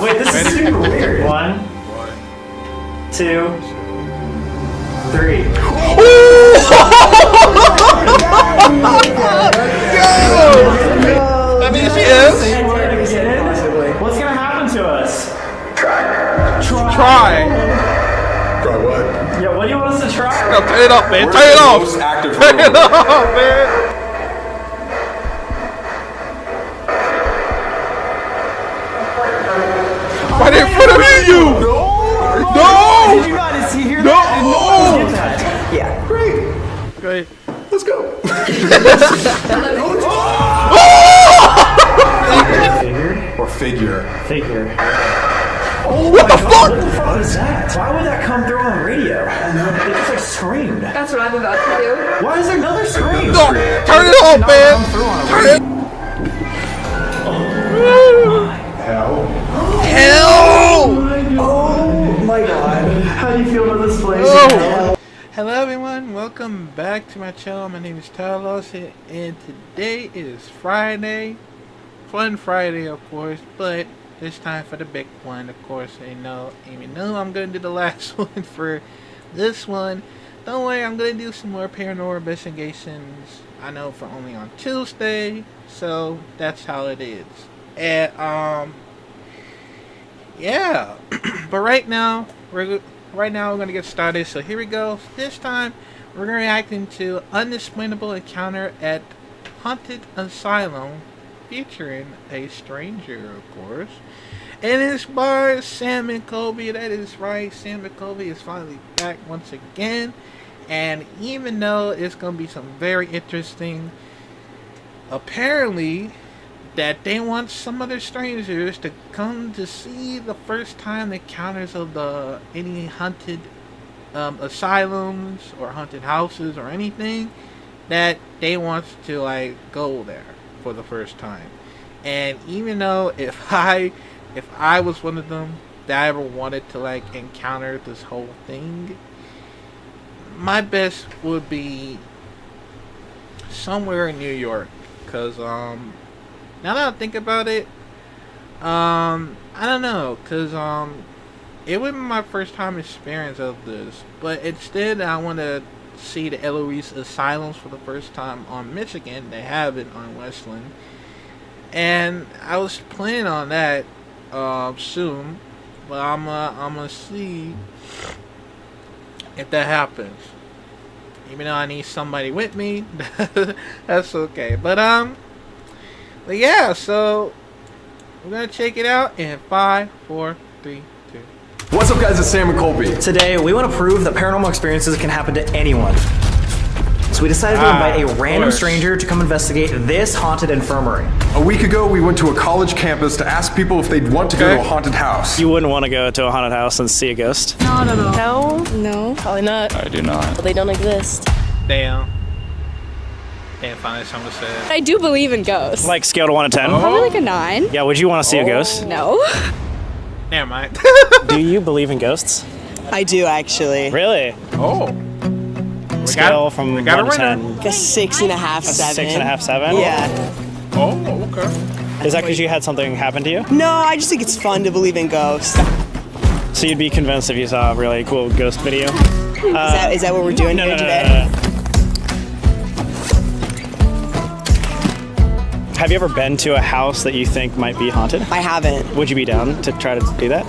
Wait, this is super weird. 1, 2, 3. That means yes. What's gonna happen to us? Try. Try what? Yeah, what do you want us to try? No, turn it off, man. Turn it off. Most active Turn it room. off, man. Right in front of you. No. Did you not hear No. that? Yeah. Great. Let's go. Figure? Or figure. Figure. What the fuck? What the fuck is that? Why would that come through on the radio? I don't know. It just like screamed. That's what I'm about to do. Why is there another scream? No. Turn it off, man. Turn it. Hell. Hell. Oh my god. How do you feel about this place? Oh. Hello everyone, welcome back to my channel. My name is Talos and today is Friday. Fun Friday, of course, but this time for the big one, of course. Even though I'm gonna do the last one for this one, don't worry, I'm gonna do some more paranormal investigations. I know for only on Tuesday, so that's how it is. And yeah, but right now we're gonna get started. So here we go. This time we're gonna react into Unexplainable Encounter at Haunted Asylum, featuring a stranger, of course. And it's by Sam and Colby. That is right, Sam and Colby is finally back once again. And even though it's gonna be some very interesting, apparently that they want some other strangers to come to see the first time encounters of any haunted asylums or haunted houses or anything, that they want to like go there for the first time. And even though if I was one of them that I ever wanted to like encounter this whole thing, my best would be somewhere in New York, because now that I think about it, I don't know, cause it would be my first time experience of this, but instead I want to see the Eloise Asylums for the first time on Michigan. They have it on Westland, and I was planning on that soon, but I'm gonna see if that happens. Even though I need somebody with me, that's okay. But yeah, so we're gonna check it out in 5, 4, 3, 2. What's up, guys? It's Sam and Colby. Today, we want to prove that paranormal experiences can happen to anyone. So we decided to invite a random stranger to come investigate this haunted infirmary. A week ago, we went to a college campus to ask people if they'd want to go to a haunted house. You wouldn't want to go to a haunted house and see a ghost? No. No, probably not. I do not. Well, they don't exist. Damn, finally someone said. I do believe in ghosts. Like scale to 1 to 10? Probably like a 9. Yeah, would you want to see a ghost? No. Never mind. Do you believe in ghosts? I do actually. Really? Oh. Scale from 1 to 10. Like a 6.5, 7. 6.5, 7? Yeah. Oh, okay. Is that because you had something happen to you? No, I just think it's fun to believe in ghosts. So you'd be convinced if you saw a really cool ghost video? Is that what we're doing here today? No. Have you ever been to a house that you think might be haunted? I haven't. Would you be down to try to do that?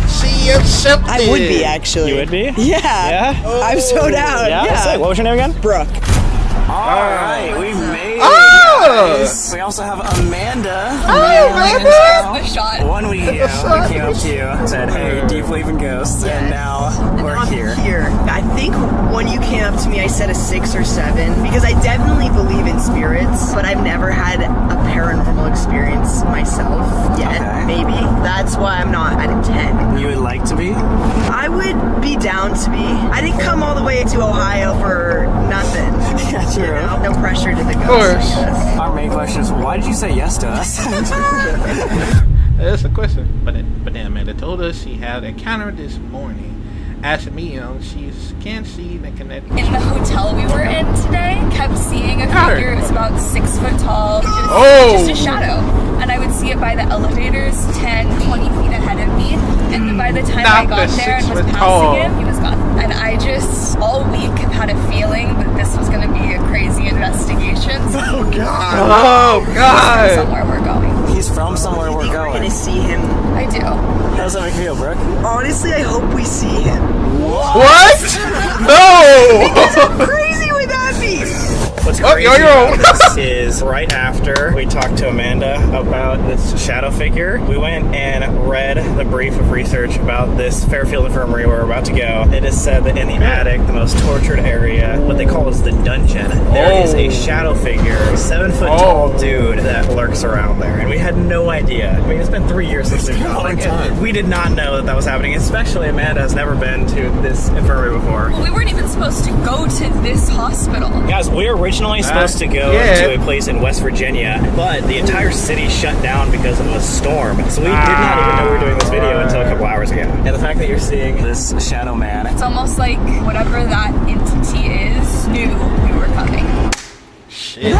See accepted. I would be actually. You would be? Yeah. Yeah? I'm so down. Yeah? Sick. What was your name again? Brooke. Alright, we made it. We also have Amanda. A shot. One week ago, we came up to you and said, hey, do you believe in ghosts? And now we're here. I think when you came up to me, I said a 6 or 7 because I definitely believe in spirits, but I've never had a paranormal experience myself yet. Okay. Maybe that's why I'm not at a 10. You would like to be? I would be down to be. I didn't come all the way to Ohio for nothing. Yeah, true. You know? No pressure to the ghost. Of course. Our main question is, why did you say yes to us? That's a question. But then Amanda told us she had an encounter this morning. Asking me, she can't see the connection. In the hotel we were in today, kept seeing a figure. It was about 6 foot tall. Just a shadow. And I would see it by the elevators 10, 20 feet ahead of me. And by the time I got there and was passing him, he was gone. And I just, all week, have had a feeling that this was going to be a crazy investigation. Oh, God. Oh, God. He's from somewhere we're going. He's from somewhere we're We're going. gonna see him. I do. How does that make you feel, Brooke? Honestly, I hope we see him. What? No! How crazy would that be? What's crazy about this is right after we talked to Amanda about this shadow figure, we went and read the brief of research about this Fairfield Infirmary where we're about to go. It is said that in the attic, the most tortured area, what they call is the dungeon, there is a shadow figure, 7 foot tall dude that lurks around there. And we had no idea. I mean, it's been 3 years since we've gone. We did not know that that was happening, especially Amanda has never been to this infirmary before. Well, we weren't even supposed to go to this hospital. Guys, we were originally supposed to go to a place in West Virginia, but the entire city shut down because of a storm. So we did not even know we were doing this video until a couple hours ago. And the fact that you're seeing this shadow man. It's almost like whatever that entity is knew we were coming. Shit.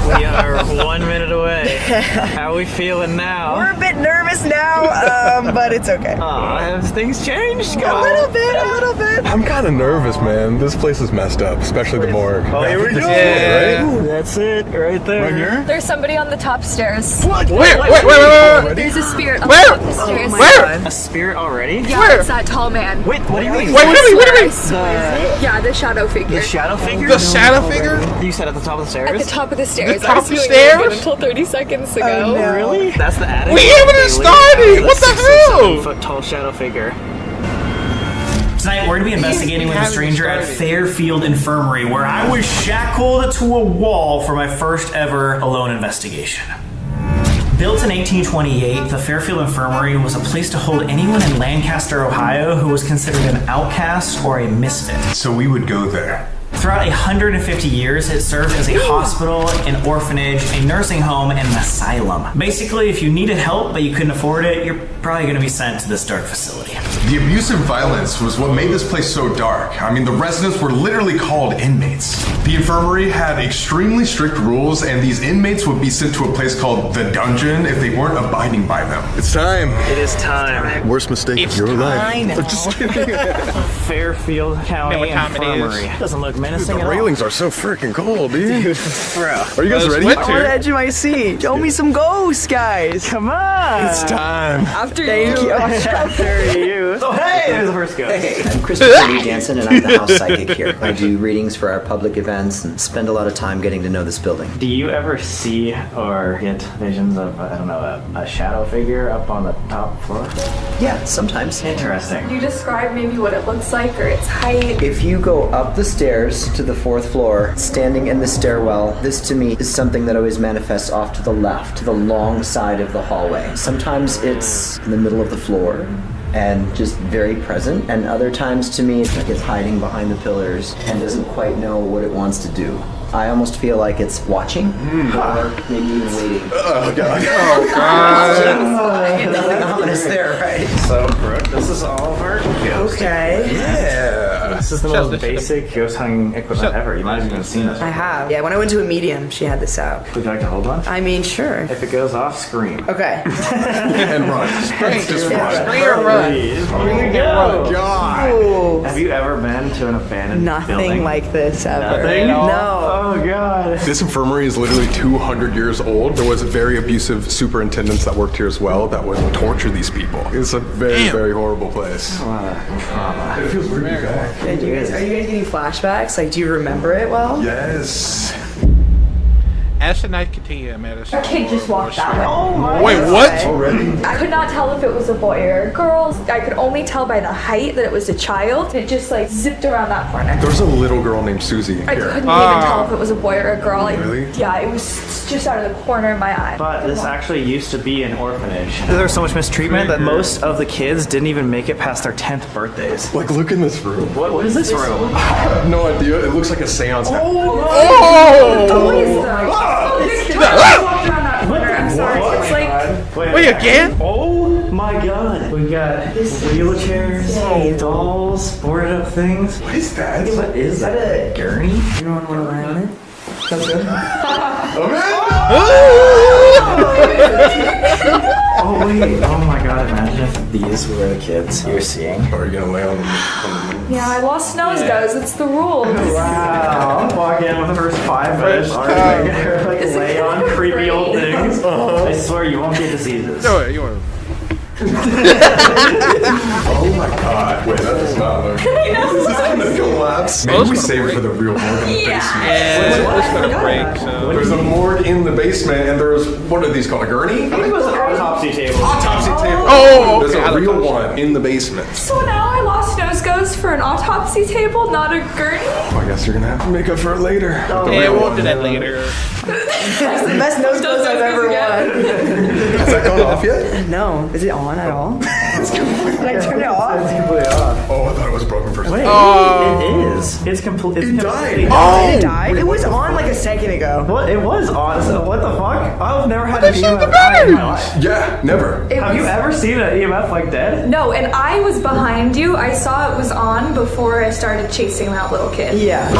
We are 1 minute away. How are we feeling now? We're a bit nervous now, but it's okay. Have things changed? A little bit. I'm kind of nervous, man. This place is messed up, especially the morgue. Oh, here we go. Right? That's it, right there. Right here? There's somebody on the top stairs. Where? There's a spirit on Where? the top stairs. Where? A spirit already? Yeah, it's that tall man. Wait, what do you mean? Wait, what do you mean? Yeah, the shadow figure. The shadow figure? The shadow figure? You said at the top of the stairs? At the top of the stairs. The top I was of the feeling really stairs? good until 30 seconds ago. no. Really? That's the attic? We haven't even started! What the hell? 7 foot tall shadow figure. Tonight, we're going to be investigating with a stranger at Fairfield Infirmary, where I was shackled to a wall for my first ever alone investigation. Built in 1828, the Fairfield Infirmary was a place to hold anyone in Lancaster, Ohio who was considered an outcast or a misfit. So we would go there. Throughout 150 years, it served as a hospital, an orphanage, a nursing home, and an asylum. Basically, if you needed help but you couldn't afford it, you're probably going to be sent to this dark facility. The abuse and violence was what made this place so dark. I mean, the residents were literally called inmates. The infirmary had extremely strict rules, and these inmates would be sent to a place called the dungeon if they weren't abiding by them. It's time. It is time. Worst mistake of your life. Just kidding. Fairfield County what time it is. Infirmary. Doesn't look menacing The at all. railings are so freaking cold, dude. Bro. Are you guys ready? I'm on the edge of my seat. Show me some ghosts, guys. Come on. It's time. After you. After you. Oh, hey, there's the first ghost. Hey, I'm Christopher Lee Jansen, and I'm the house psychic here. I do readings for our public events and spend a lot of time getting to know this building. Do you ever see or get visions of, I don't know, a shadow figure up on the top floor? Yeah, sometimes. Interesting. Could you describe maybe what it looks like or its height? If you go up the stairs to the 4th floor, standing in the stairwell, this to me is something that always manifests off to the left, to the long side of the hallway. Sometimes it's in the middle of the floor and just very present, and other times to me it's like it's hiding behind the pillars and doesn't quite know what it wants to do. I almost feel like it's watching, or maybe even waiting. Oh, God. Nothing ominous there, right? So, Brooke, this is all of our ghosts. Okay. Yeah. This is the most basic ghost hunting equipment ever. You might have even seen this. I have. Yeah, when I went to a medium, she had this out. Would you like to hold one? I mean, sure. If it goes off, scream. Okay. And run. Just run. Please. Here we go. God. Ooh. Have you ever been to an abandoned Nothing building? like this ever. Nothing? No. Oh, God. This infirmary is literally 200 years old. There was very abusive superintendents that worked here as well that would torture these people. It's a very, very horrible place. A lot of trauma. It feels weird to be back. Are you guys getting flashbacks? Like, do you remember it well? Yes. As the night continued, I met A kid just walked that way. Oh my. Wait, what? Already? I could not tell if it was a boy or a girl. I could only tell by the height that it was a child. It just like zipped around that corner. There was a little girl named Susie I here. couldn't even tell if it was a boy or a girl. Like, Really? yeah, it was just out of the corner of my eye. But this actually used to be an orphanage. There was so much mistreatment that most of the kids didn't even make it past their 10th birthdays. Like, look in this room. What is this room? I have no idea. It looks like a seance. Oh! Boys, though. This kid walked around that corner. I'm sorry. What? It's like Wait, again? Oh my god. We got wheelchairs, dolls, boarded up things. What is that? What is that? A gurney? You want to lie on it? Sounds good. Oh wait. Oh my god, imagine if these were the kids you were seeing. Are you gonna lay on them? yeah, I lost nose goes. It's the rules. Wow. I'm walking in with the first 5 minutes. Like lay on creepy old things. I swear you won't get diseases. No, you want Oh my god. Wait, that does not look. This is gonna collapse. Maybe we save it for the real morgue in the basement. it's gonna break, so. There's a morgue in the basement, and there's, what are these called? A gurney? I think it was an autopsy table. Autopsy table. Oh, There's okay, a real one in the basement. So now I lost nose goes for an autopsy table, not a gurney. Well, I guess you're gonna have to make up for it later. Yeah, we'll do that later. That's the best nose goes I've ever won. Has that gone off yet? No. Is it on at all? Did I turn it off? Oh, I thought it was broken for a second. It is. It's complete. It died. Did it die? It was on like a second ago. What? It was on. So what the fuck? I've never had an EMF die in my life. Yeah, never. Have you ever seen an EMF like dead? No, and I was behind you. I saw it was on before I started chasing that little kid. Yeah.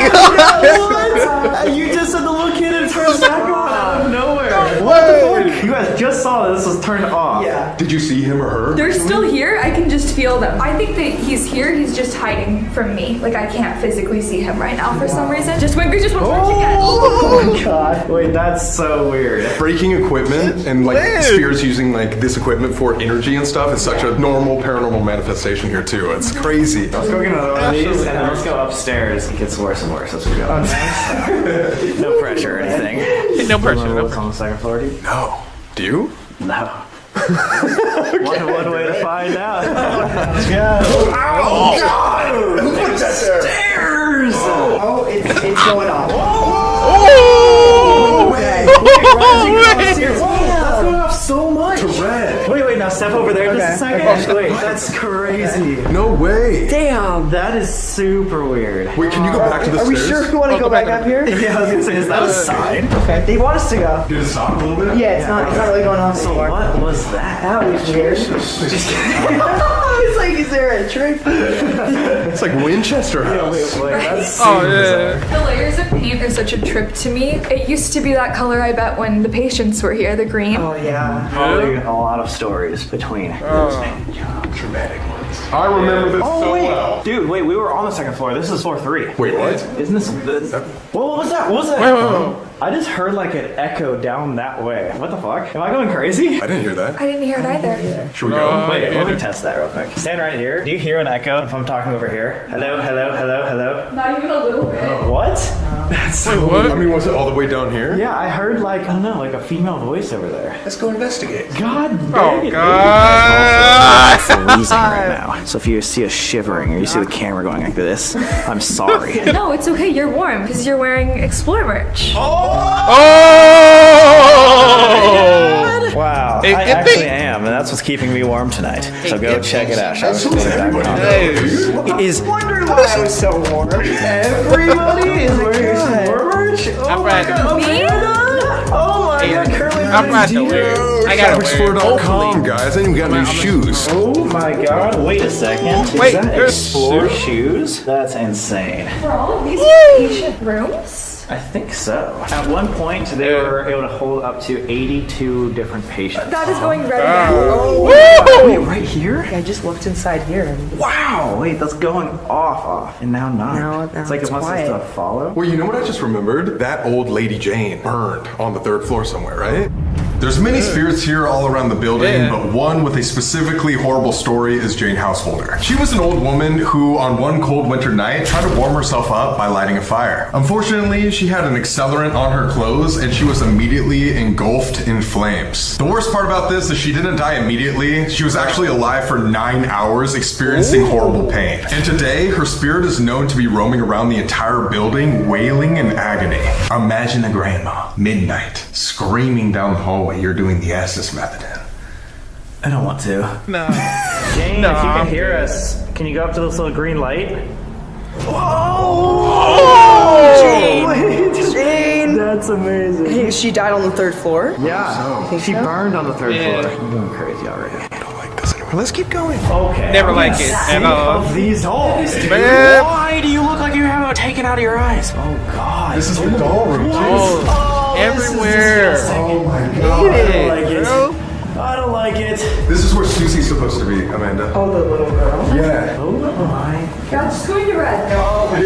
Oh my god! You just said the little kid and turned back on out of nowhere. What the fuck? You guys just saw this was turned off. Yeah. Did you see him or her? They're still here. I can just feel them. I think that he's here. He's just hiding from me. Like I can't physically see him right now for some reason. Just went again. Oh my god. Wait, that's so weird. Breaking equipment and like spirits using like this equipment for energy and stuff is such a normal paranormal manifestation here too. It's crazy. Let's go get another one of these and then let's go upstairs. It gets worse and worse as we go. No pressure or anything. No pressure. What's on the second floor, dude? No. Do you? No. one way to find out. Let's go. Oh God! Who put that there? Stairs! Oh, it's going off. Oh! Okay. That's going off so much. To red. Wait, now step over there just a second. Wait, that's crazy. No way. Damn. That is super weird. Wait, can you go back to the Are we stairs? sure we want to go back up here? Yeah, I was gonna say, is that a sign? Okay. They want us to go. Did it stop a little bit? Yeah, it's not really going off So anymore. what was that? That was weird. It's like, is there a trick? It's like Winchester House. Wait, that's Oh, yeah. The layers of paint are such a trip to me. It used to be that color, I bet, when the patients were here, the green. Oh, yeah. probably a lot of stories between. Dramatic ones. I remember this so well. Dude, wait, we were on the second floor. This is floor 3. Wait, what? Isn't this? What was that? What was that? Wait. I just heard like an echo down that way. What the fuck? Am I going crazy? I didn't hear that. I didn't hear it either. Should we go? Wait, let me test that real quick. Stand right here. Do you hear an echo if I'm talking over here? Hello, hello, hello, hello. Not even a little bit. What? That's so what? I mean, was it all the way down here? Yeah, I heard like, I don't know, like a female voice over there. Let's go investigate. God dang Oh it. god! Freezing right now. So if you see us shivering or you see the camera going like this, I'm sorry. No, it's okay. You're warm because you're wearing Explore merch. Oh! Wow. It- I it actually be- am, and that's what's keeping me warm tonight. So go check it out. Is Wondering why I was so warm. everybody is wearing Explore merch? I'm right. Me? Oh my god, Curly. I'm right to wear. I gotta wear. Fabricsstore.com, guys. And you got new shoes. Oh my god, wait a second. Wait, is that there's Explore shoes? That's insane. For all of these patient rooms? I think so. At one point, they were able to hold up to 82 different patients. That is going right now. Wait, right here? I just looked inside here. And Wow! Wait, that's going off, and now not. Now it's like it's it wants us quiet. to follow. Well, you know what I just remembered? That old Lady Jane burned on the 3rd floor somewhere, right? There's many spirits here all around the building, Yeah. but one with a specifically horrible story is Jane Householder. She was an old woman who, on one cold winter night, tried to warm herself up by lighting a fire. Unfortunately, she had an accelerant on her clothes and she was immediately engulfed in flames. The worst part about this is she didn't die immediately. She was actually alive for 9 hours, experiencing horrible pain. And today, her spirit is known to be roaming around the entire building, wailing in agony. Imagine a grandma, midnight, screaming down the hallway you're doing the Estes method in. I don't want to. No. Jane, No, if you can I'm hear good. us, can you go up to this little green light? Jane! That That's amazing. Hey, she died on the 3rd floor? Yeah. She burned on the 3rd Yeah. floor. I'm going crazy already. I don't like this anymore. Let's keep going. Okay. Never I'm like gonna it at sink all. of these dolls. Man. Why do you look like you have it taken out of your eyes? Oh God. This is the doll room, too. Oh, everywhere. Oh my I god. don't like it. Bro. I don't like it. This is where Susie's supposed to be, Amanda. Oh, the little girl. Yeah. Oh my. That's going to red.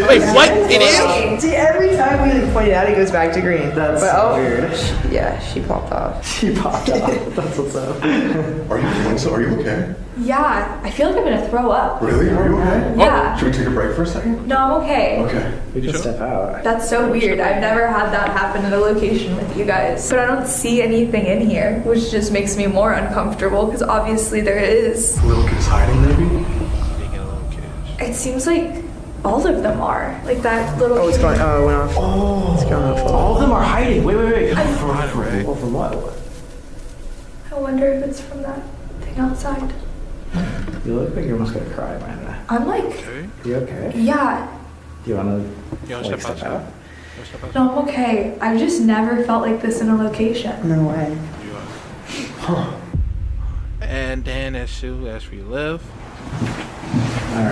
Wait, what? It is? See, every time we like, point it out, it goes back to green. That's but, weird. Yeah, she popped off. She popped off. That's what's up. Are you feeling so? Are you okay? Yeah, I feel like I'm gonna throw up. Really? Are you okay? Yeah. Should we take a break for a second? No, I'm okay. Okay. We can step out. That's so weird. I've never had that happen at a location with you guys. But I don't see anything in here, which just makes me more uncomfortable because obviously there is. The little kid's hiding, maybe? It seems like all of them are. Like that little Oh, it's kid. going. Oh, it went off. Oh, it's going off. All of them are hiding. Wait. Well, from what? I wonder if it's from that thing outside. You look like you're almost gonna cry, Amanda. I'm like, You okay? yeah, Do you wanna You wanna step outside? no, I'm okay. I've just never felt like this in a location. No way. And then as soon as we left,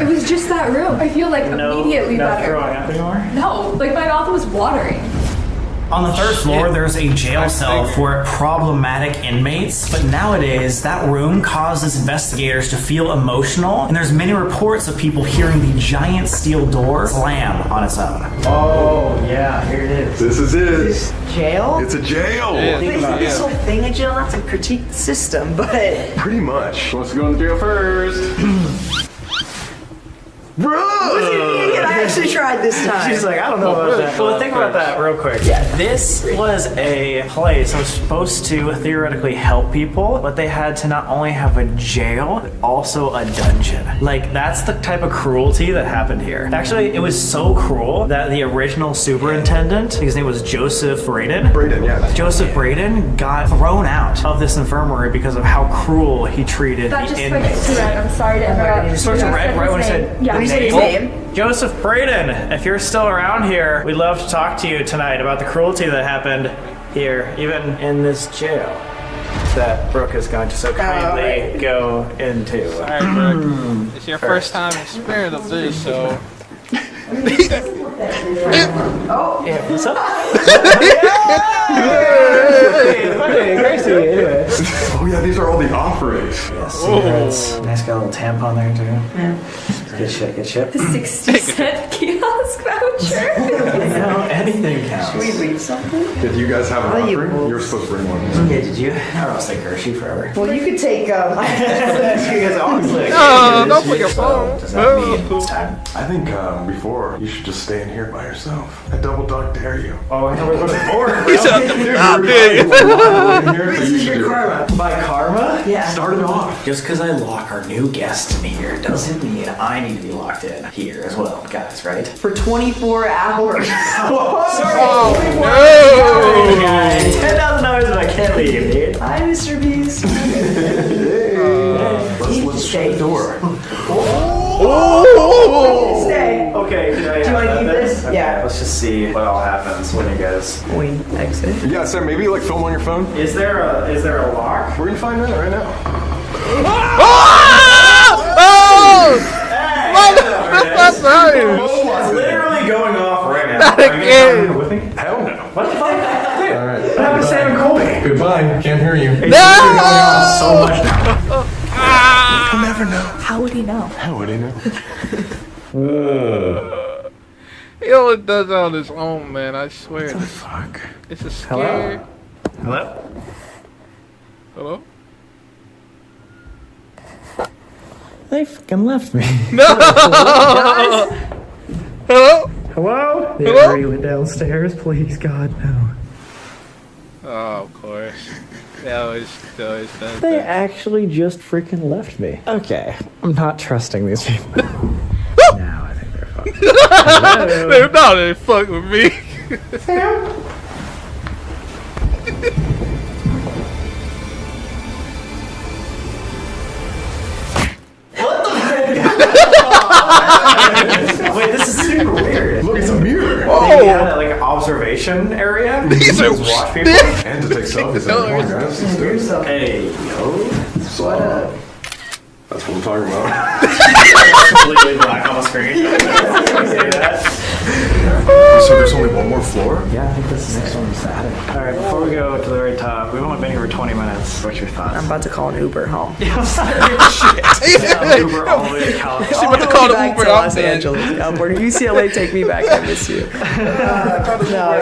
It was just that room. I feel like immediately not better. throwing up anymore. No, like my mouth was watering. On the 3rd floor, there's a jail cell for problematic inmates, but nowadays that room causes investigators to feel emotional, and there's many reports of people hearing the giant steel door slam on its own. Oh, yeah, here it is. This is it. Jail? It's a jail. Yeah. They think this whole thing in jail, not to critique the system, but Pretty much. Who wants to go in the jail first? Bro! I actually tried this time. She's like, I don't know about that. Well, think about that real quick. Yeah, this was a place that was supposed to theoretically help people, but they had to not only have a jail, but also a dungeon. Like, that's the type of cruelty that happened here. Actually, it was so cruel that the original superintendent, his name was Joseph Braden. Braden, yeah. Joseph Braden got thrown out of this infirmary because of how cruel he treated That the just switched inmates. to red. I'm sorry to interrupt. It switched to red right when I said Yeah. When you said his name, Joseph Braden, if you're still around here, we'd love to talk to you tonight about the cruelty that happened here, even in this jail that Brooke is going to so kindly right. go into. alright, Brooke, it's your first time experience of this, so. Yeah, what's up? Okay, Gracie, anyway. Oh yeah, these are all the offerings. Cigarettes. Nice, got a little tampon there too. Good shit, good shit. The 60-cent kiosk voucher. You know, anything counts. we leave something? Did you guys have an you offering? will. You were supposed to bring one. Yeah, did you? I don't stay Hershey forever. Well, you could take. You guys always like, No, don't put your phone. Does that mean it's time? I think before you should just stay in here by yourself. I double dog dare you. Oh, I know we're going to board. He said, "Ah, big." This is your karma. By karma? Yeah. Start it off. Just because I lock our new guest in here doesn't mean I need to be locked in here as well, guys, right? For 24 hours. Oh, Guys, $10,000 if I can't leave, dude. Hi, Mr. Beast. Let's shut the door. Stay. Okay, can I Do you want to keep this? Okay, Yeah. let's just see what all happens when you guys. We exit. Yeah, Sam, maybe like film on your phone. Is there a lock? We're gonna find out right now. That's not him. It's literally going off right now. Not Are you again. coming with me? Hell no. What the fuck? Dude, All right. what happened to Sam and Colby? Goodbye. Can't hear you. It's literally going off so much now. You'll never know. How would he know? How would he know? He only does it on his own, man. I swear. Fuck. It's a scare. Hello? Hello? They fucking left me. Hello? Hello? They Hello? already went downstairs. Please, God, no. Oh, of course. They always does They that. actually just freaking left me. Okay, I'm not trusting these people. Now I think they're fucked. They're not they fuck with me. Wait, this is super weird. Look, it's a mirror. They had it like observation area. These are Watch people and to take selfies. Come on, guys. Let's do it. Hey, yo. So, that's what I'm talking about. Completely black on the screen. See that? So there's only one more floor? Yeah, I think this next one is the attic. All right, before we go to the very top, we've only been here for 20 minutes. What's your thoughts? I'm about to call an Uber home. Uber all the way to California. She's about to call the Back Uber to out Los there. Angeles. California. UCLA, take me back. I miss you. No,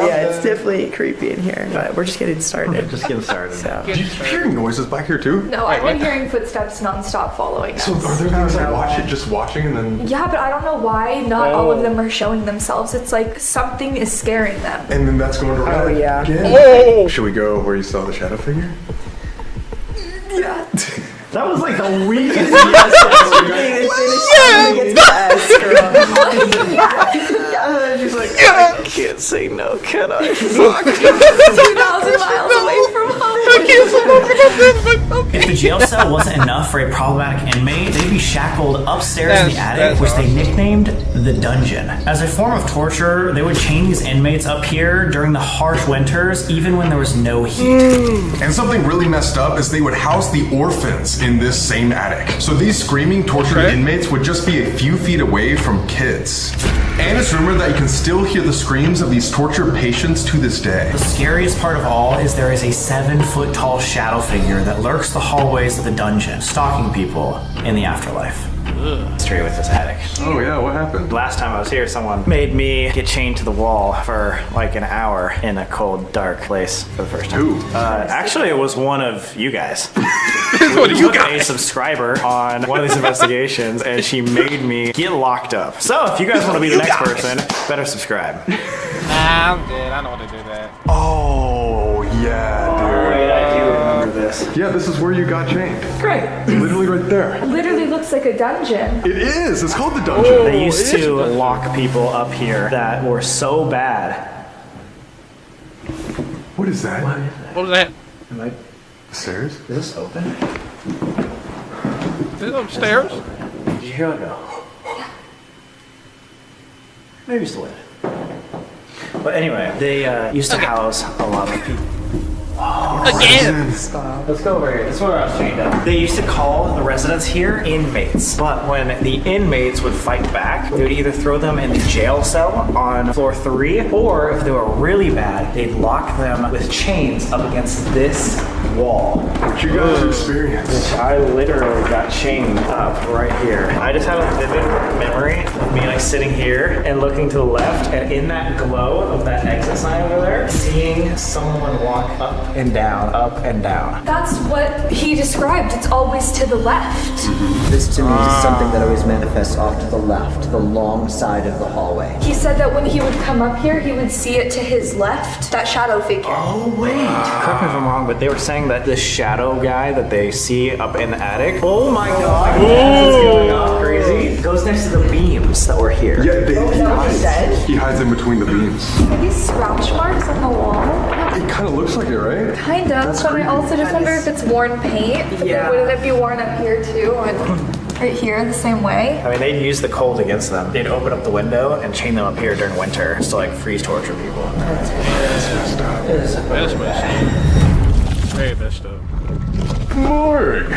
yeah, it's definitely creepy in here, but we're just getting started. Just getting started. So. Do you keep hearing noises back here too? No, I've been hearing footsteps nonstop following us. So are there things that watch it just watching and then... Yeah, but I don't know why not all of them are showing themselves. It's like something is scaring them. And then that's going to Oh, yeah. Oh! Should we go where you saw the shadow figure? Yeah. That was like the weakest She's like, I can't say no, can I? 2,000 miles away from home. If the jail cell wasn't enough for a problematic inmate, they'd be shackled upstairs in the attic, which they nicknamed the dungeon. As a form of torture, they would chain these inmates up here during the harsh winters, even when there was no heat. And something really messed up is they would house the orphans in this same attic. So these screaming, tortured inmates would just be a few feet away from kids. And it's rumored that you can still hear the screams of these tortured patients to this day. The scariest part of all is there is a 7-foot tall shadow figure that lurks the hallways of the dungeon, stalking people in the afterlife. Straight with this attic. Oh yeah, what happened? Last time I was here, someone made me get chained to the wall for like an hour in a cold, dark place for the first time. Who? Actually, it was one of you guys. What are you guys? A subscriber on one of these investigations, and she made me get locked up. So if you guys want to be the next person, better subscribe. Nah, I'm good. I know what to do that. Oh yeah, Wait, I do remember this. dude. Yeah, this is where you got chained. Great. Literally right there. Literally looks like a dungeon. It is. It's called the dungeon. They used to lock people up here that were so bad. What is that? What was that? Am The stairs? is this open? Is it upstairs? Did you hear like a... Maybe it's the wind. But anyway, they used to house a lot of people. Again! Let's go over here. This is where I was chained up. They used to call the residents here inmates. But when the inmates would fight back, they would either throw them in the jail cell on floor 3, or if they were really bad, they'd lock them with chains up against this wall. What you guys experienced? I literally got chained up right here. I just have a vivid memory of me like sitting here and looking to the left, and in that glow of that exit sign over there, seeing someone walk up and down, up and down. That's what he described. It's always to the left. This to me is something that always manifests off to the left, to the long side of the hallway. He said that when he would come up here, he would see it to his left, that shadow figure. Oh wait, correct me if I'm wrong, but they were saying that this shadow guy that they see up in the attic, oh my god, this is going off crazy, goes next to the beams that were here. Yeah, said? he hides in between the beams. Are these scratch marks on the wall? It kind of looks like it, right? Kind of, but I also just wonder if it's worn paint. Yeah. Wouldn't it be worn up here too? And right here the same way? I mean, they'd use the cold against them. They'd open up the window and chain them up here during winter just to like freeze torture people. That's messed up. Very messed up. Morgue.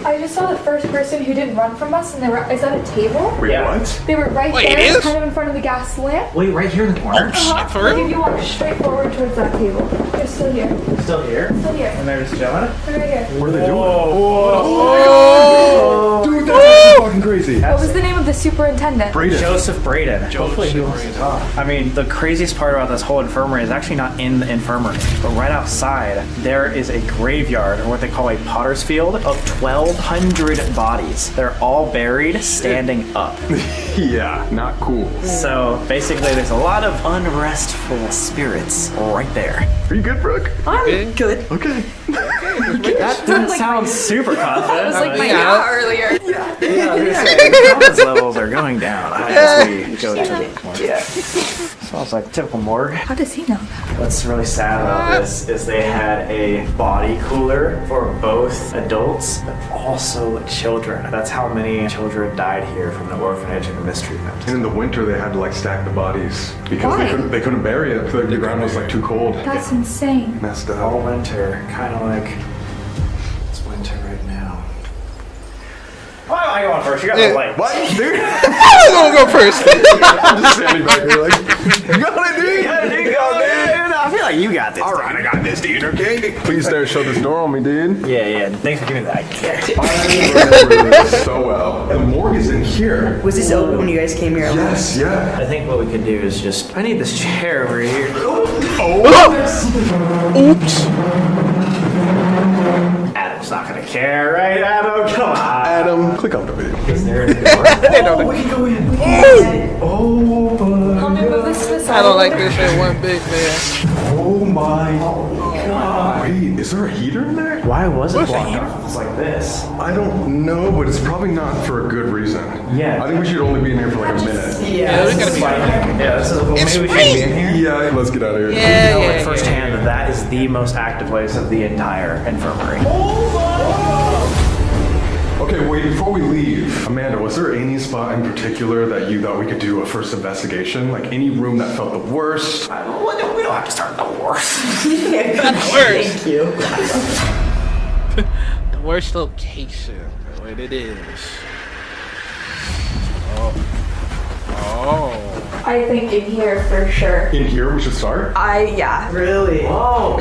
I just saw the first person who didn't run from us, and they were. Is that a table? Wait, Yeah. what? They were right Wait, there, it is? kind of in front of the gas lamp. Wait, right here in the corner? Shit, for Like real? if you walk straight forward towards that table, they're still here. Still here? Still here. And they're just chilling? They're right here. What are they doing? Oh! Dude, that's actually fucking crazy. What was the name of the superintendent? Braden. Joseph Braden. Hopefully he wants to talk. I mean, the craziest part about this whole infirmary is actually not in the infirmary, but right outside there is a graveyard, or what they call a potter's field, of 1,200 bodies. They're all buried standing up. Yeah, not cool. So basically there's a lot of unrestful spirits right there. Are you good, Brooke? I'm good. Okay. That didn't sound super That was confident. like my Yeah. yeah earlier. Confidence levels are going down as we go to the point. Smells like a typical morgue. How does he know that? What's really sad about this is they had a body cooler for both adults, but also children. That's how many children died here from the orphanage and the mistreatment. And in the winter, they had to like stack the bodies because Why? they couldn't bury it. The ground was like too cold. That's insane. Messed All up. winter, kind of like it's winter right now. Why am I going first? You got the light. What, dude? I'm gonna go first. I'm just standing back here like, you got it, dude. Yeah, dude, go, dude. I feel like you got this. All right, I got this, dude. Okay. Please don't shut this door on me, dude. Yeah. Thanks for giving me that. I remember this so well. The morgue is in here. Was this open when you guys came here? Yes, yeah. I think what we could do is just. I need this chair over here. Oops. Adam's not gonna care, right? Adam, come on. Adam, click on the video. There we go. We can go in. Help me move this to the side. I don't like this shit one bit, man. Oh my god. Wait, is there a heater in there? Why was it What's blocked that? off? It's like this. I don't know, but it's probably not for a good reason. Yeah. I think we should only be in here for like a minute. Yeah, we gotta be. Yeah, this is. Well, It's maybe we should be in here. Yeah, let's get out of here. Yeah, know yeah, at firsthand yeah. that is the most active place of the entire infirmary. Okay, wait, before we leave, Amanda, was there any spot in particular that you thought we could do a first investigation? Like any room that felt the worst? We don't have to start the worst. Thank you. The worst location. What it is. Oh. I think in here for sure. In here we should start? Yeah. Really? Whoa.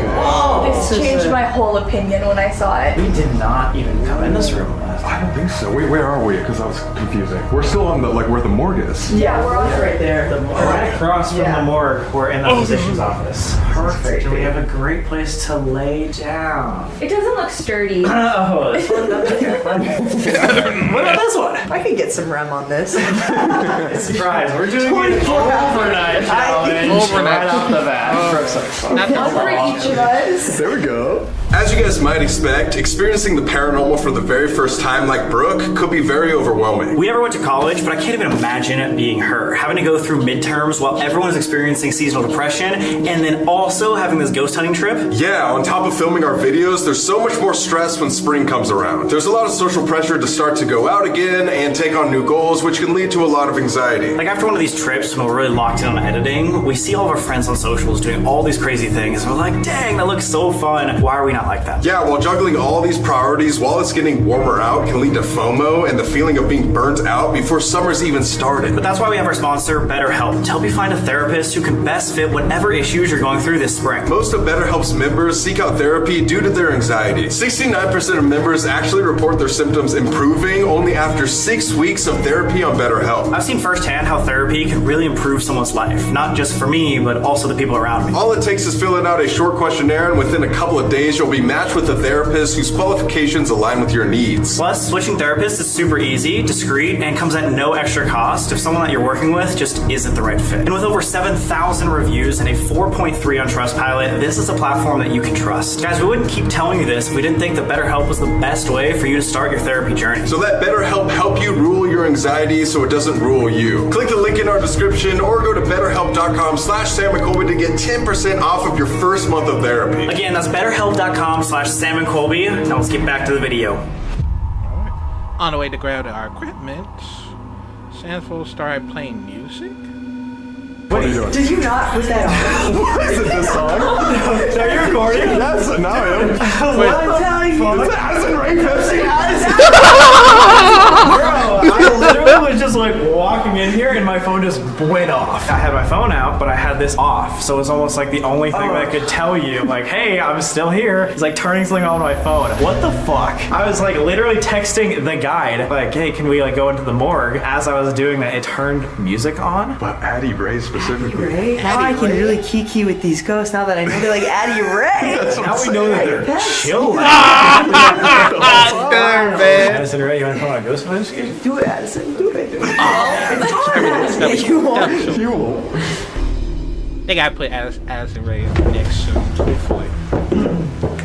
This changed my whole opinion when I saw it. We did not even come in this room last I don't think so. Wait, where are we? Because that was confusing. We're still on the, like, where the morgue is. Yeah, we're on it right there. Right across from Yeah. the morgue, we're in the physician's office. Perfect. We have a great place to lay down. It doesn't look sturdy. Oh, this one doesn't. What about this one? I could get some REM on this. Surprise, we're doing an overnight challenge Overnight. right off the bat. Not the One for each of us. There we go. As you guys might expect, experiencing the paranormal for the very first time like Brooke could be very overwhelming. We never went to college, but I can't even imagine it being her. Having to go through midterms while everyone is experiencing seasonal depression, and then also having this ghost hunting trip. Yeah, on top of filming our videos, there's so much more stress when spring comes around. There's a lot of social pressure to start to go out again and take on new goals, which can lead to a lot of anxiety. Like after one of these trips, when we're really locked in on editing, we see all of our friends on socials doing all these crazy things, and we're like, dang, that looks so fun. Why are we not like that? Yeah, while juggling all these priorities while it's getting warmer out can lead to FOMO and the feeling of being burnt out before summer's even started. But that's why we have our sponsor, BetterHelp, to help you find a therapist who can best fit whatever issues you're going through this spring. Most of BetterHelp's members seek out therapy due to their anxiety. 69% of members actually report their symptoms improving only after 6 weeks of therapy on BetterHelp. I've seen firsthand how therapy can really improve someone's life, not just for me, but also the people around me. All it takes is filling out a short questionnaire, and within a couple of days, you'll be matched with a therapist whose qualifications align with your needs. Plus, switching therapists is super easy, discreet, and comes at no extra cost if someone that you're working with just isn't the right fit. And with over 7,000 reviews and a 4.3 on Trustpilot, this is a platform that you can trust. Guys, we wouldn't keep telling you this if we didn't think that BetterHelp was the best way for you to start your therapy journey. So let BetterHelp help you rule your anxiety so it doesn't rule you. Click the link in our description or go to betterhelp.com/SamMcColby to get 10% off of your first month of therapy. Again, that's betterhelp.com/SamandColby. Now let's get back to the video. On the way to grab our equipment, Sanford started playing music. What are you doing? Did you not put that on? Is it this song? Are you recording? Yes, now I am. I'm telling you. Is it Addison Rae Pepsi? Bro, I literally was just like walking in here and my phone just went off. I had my phone out, but I had this off. So it's almost like the only thing that could tell you, like, hey, I'm still here. It's like turning something on my phone. What the fuck? I was like literally texting the guide, like, hey, can we like go into the morgue? As I was doing that, it turned music on. But Addie Ray specifically. Ray? Now I can really kiki with these ghosts now that I know they're like Addie Ray. Now we know that they're chill. Damn, man. Addison Rae, you want to come on a ghost investigation? Do it, Addison. Do it. It's hard. You won't. You won't. They gotta put Addison Rae next soon, hopefully.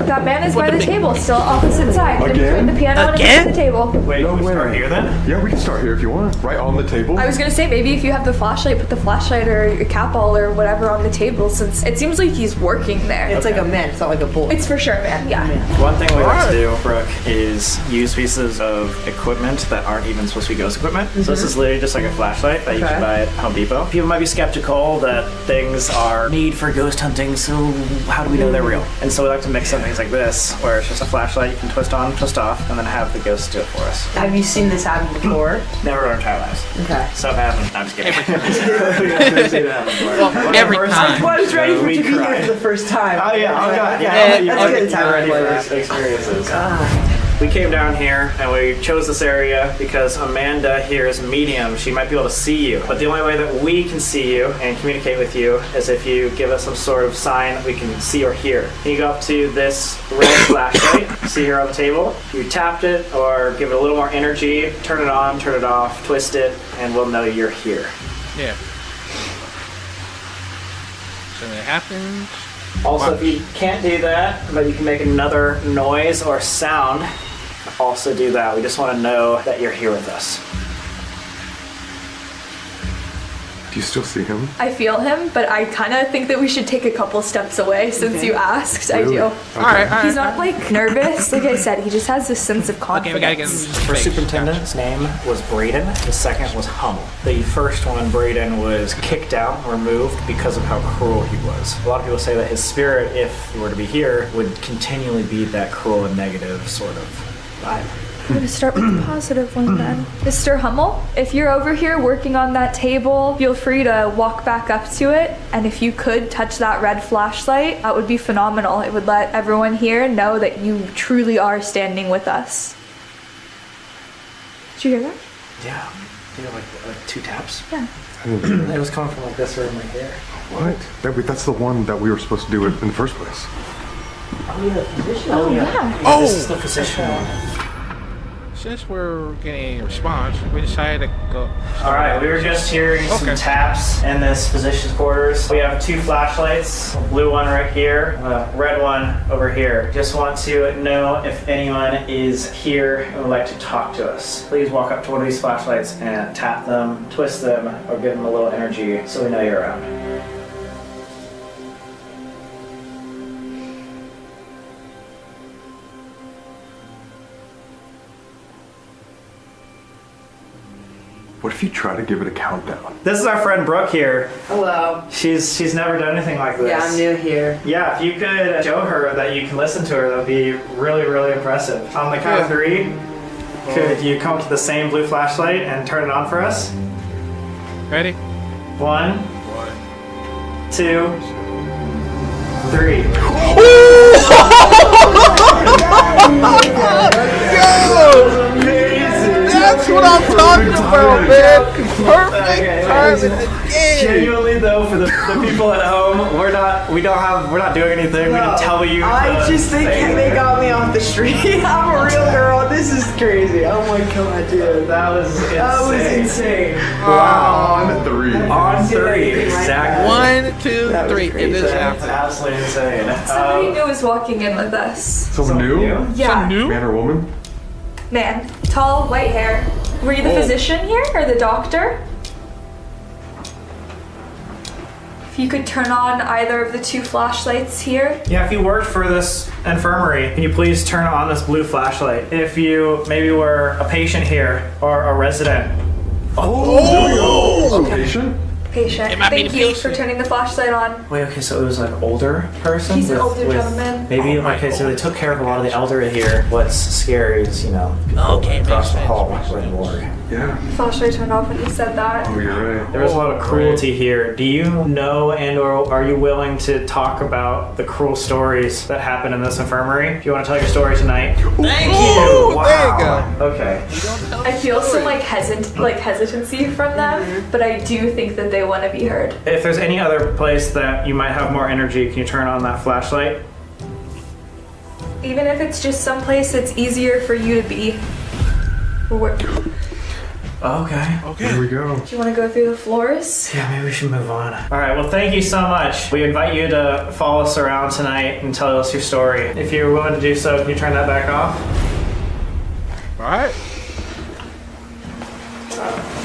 that man is by the table, still opposite side. In Again? between the piano Again? and the table. Wait, No we start way. here then? Yeah, we can start here if you want. Right on the table. I was gonna say maybe if you have the flashlight, put the flashlight or your cat ball or whatever on the table, since it seems like he's working there. It's like a man, it's not like a boy. It's for sure, man. Yeah. One thing we like to do, Brooke, is use pieces of equipment that aren't even supposed to be ghost equipment. So this is literally just like a flashlight that you can buy at Home Depot. People might be skeptical that things are made for ghost hunting, so how do we know they're real? And so we like to mix some things like this, where it's just a flashlight you can twist on, twist off, and then have the ghost do it for us. Have you seen this happen before? Never in our entire lives. Okay. Some haven't. I'm just kidding. We've never seen that before. Well, every First time. Well, I was ready for we to be here cried. for the first time. Oh yeah, oh god, yeah. Yeah, You that's want good to get time. ready for experiences. We came down here and we chose this area because Amanda here is a medium. She might be able to see you, but the only way that we can see you and communicate with you is if you give us some sort of sign that we can see or hear. Can you go up to this red flashlight, see here on the table? You tapped it or give it a little more energy, turn it on, turn it off, twist it, and we'll know you're here. Yeah. So it happens. Also, if you can't do that, but you can make another noise or sound, also do that. We just want to know that you're here with us. Do you still see him? I feel him, but I kind of think that we should take a couple steps away since you asked. I do. All right. He's not like nervous, like I said. He just has this sense of Okay, confidence. we gotta get him. First superintendent's name was Braden. The second was Hummel. The first one, Braden, was kicked out, removed because of how cruel he was. A lot of people say that his spirit, if he were to be here, would continually be that cruel and negative sort of vibe. I'm gonna start with the positive one then. Mr. Hummel, if you're over here working on that table, feel free to walk back up to it. And if you could touch that red flashlight, that would be phenomenal. It would let everyone here know that you truly are standing with us. Did you hear that? Yeah. You know, like 2 taps? Yeah. It was coming from like this room right here. What? That's the one that we were supposed to do it in the first place. Oh, yeah. Oh! This is the physician one. Since we're getting a response, we decided to go. Alright, we were just hearing some Okay. taps in this physician's quarters. We have 2 flashlights, a blue one right here, a red one over here. Just want to know if anyone is here and would like to talk to us. Please walk up to one of these flashlights and tap them, twist them, or give them a little energy so we know you're around. What if you try to give it a countdown? This is our friend Brooke here. Hello. She's never done anything like this. Yeah, I'm new here. Yeah, if you could show her that you can listen to her, that would be really, really impressive. On the count of 3, could you come to the same blue flashlight and turn it on for us? Ready? 1, 2, 3. That's what I'm talking about, man. Perfect timing again. Genuinely though, for the people at home, we're not doing anything. We didn't tell you. I just think they got me off the street. I'm a real girl. This is crazy. Oh my god, dude. That was insane. That was insane. On 3. On 3, exactly. 1, 2, 3. It is That's happening. absolutely insane. Somebody new is walking in with us. Someone new? Yeah. New? Man or woman? Man. Tall, white hair. Were you the physician here or the doctor? If you could turn on either of the 2 flashlights here. Yeah, if you worked for this infirmary, can you please turn on this blue flashlight? If you maybe were a patient here or a resident. Oh! A patient? Patient. It might be Thank the you patient. for turning the flashlight on. Wait, okay, so it was like older person? He's an older gentleman. Maybe, okay, so they took care of a lot of the elderly here. What's scary is, Okay, across the makes hall, sense. we're in the morgue. Yeah. Flashlight turned off when you said that. Oh, you're right. There was a lot of cruelty here. Do you know and or are you willing to talk about the cruel stories that happened in this infirmary? If you want to tell your story tonight. Thank you. Wow. There you go. Okay. I feel some hesitancy from them, but I do think that they want to be heard. If there's any other place that you might have more energy, can you turn on that flashlight? Even if it's just someplace that's easier for you to be. Okay. Here we go. Do you want to go through the floors? Yeah, maybe we should move on. All right, well, thank you so much. We invite you to follow us around tonight and tell us your story. If you're willing to do so, can you turn that back off? Alright.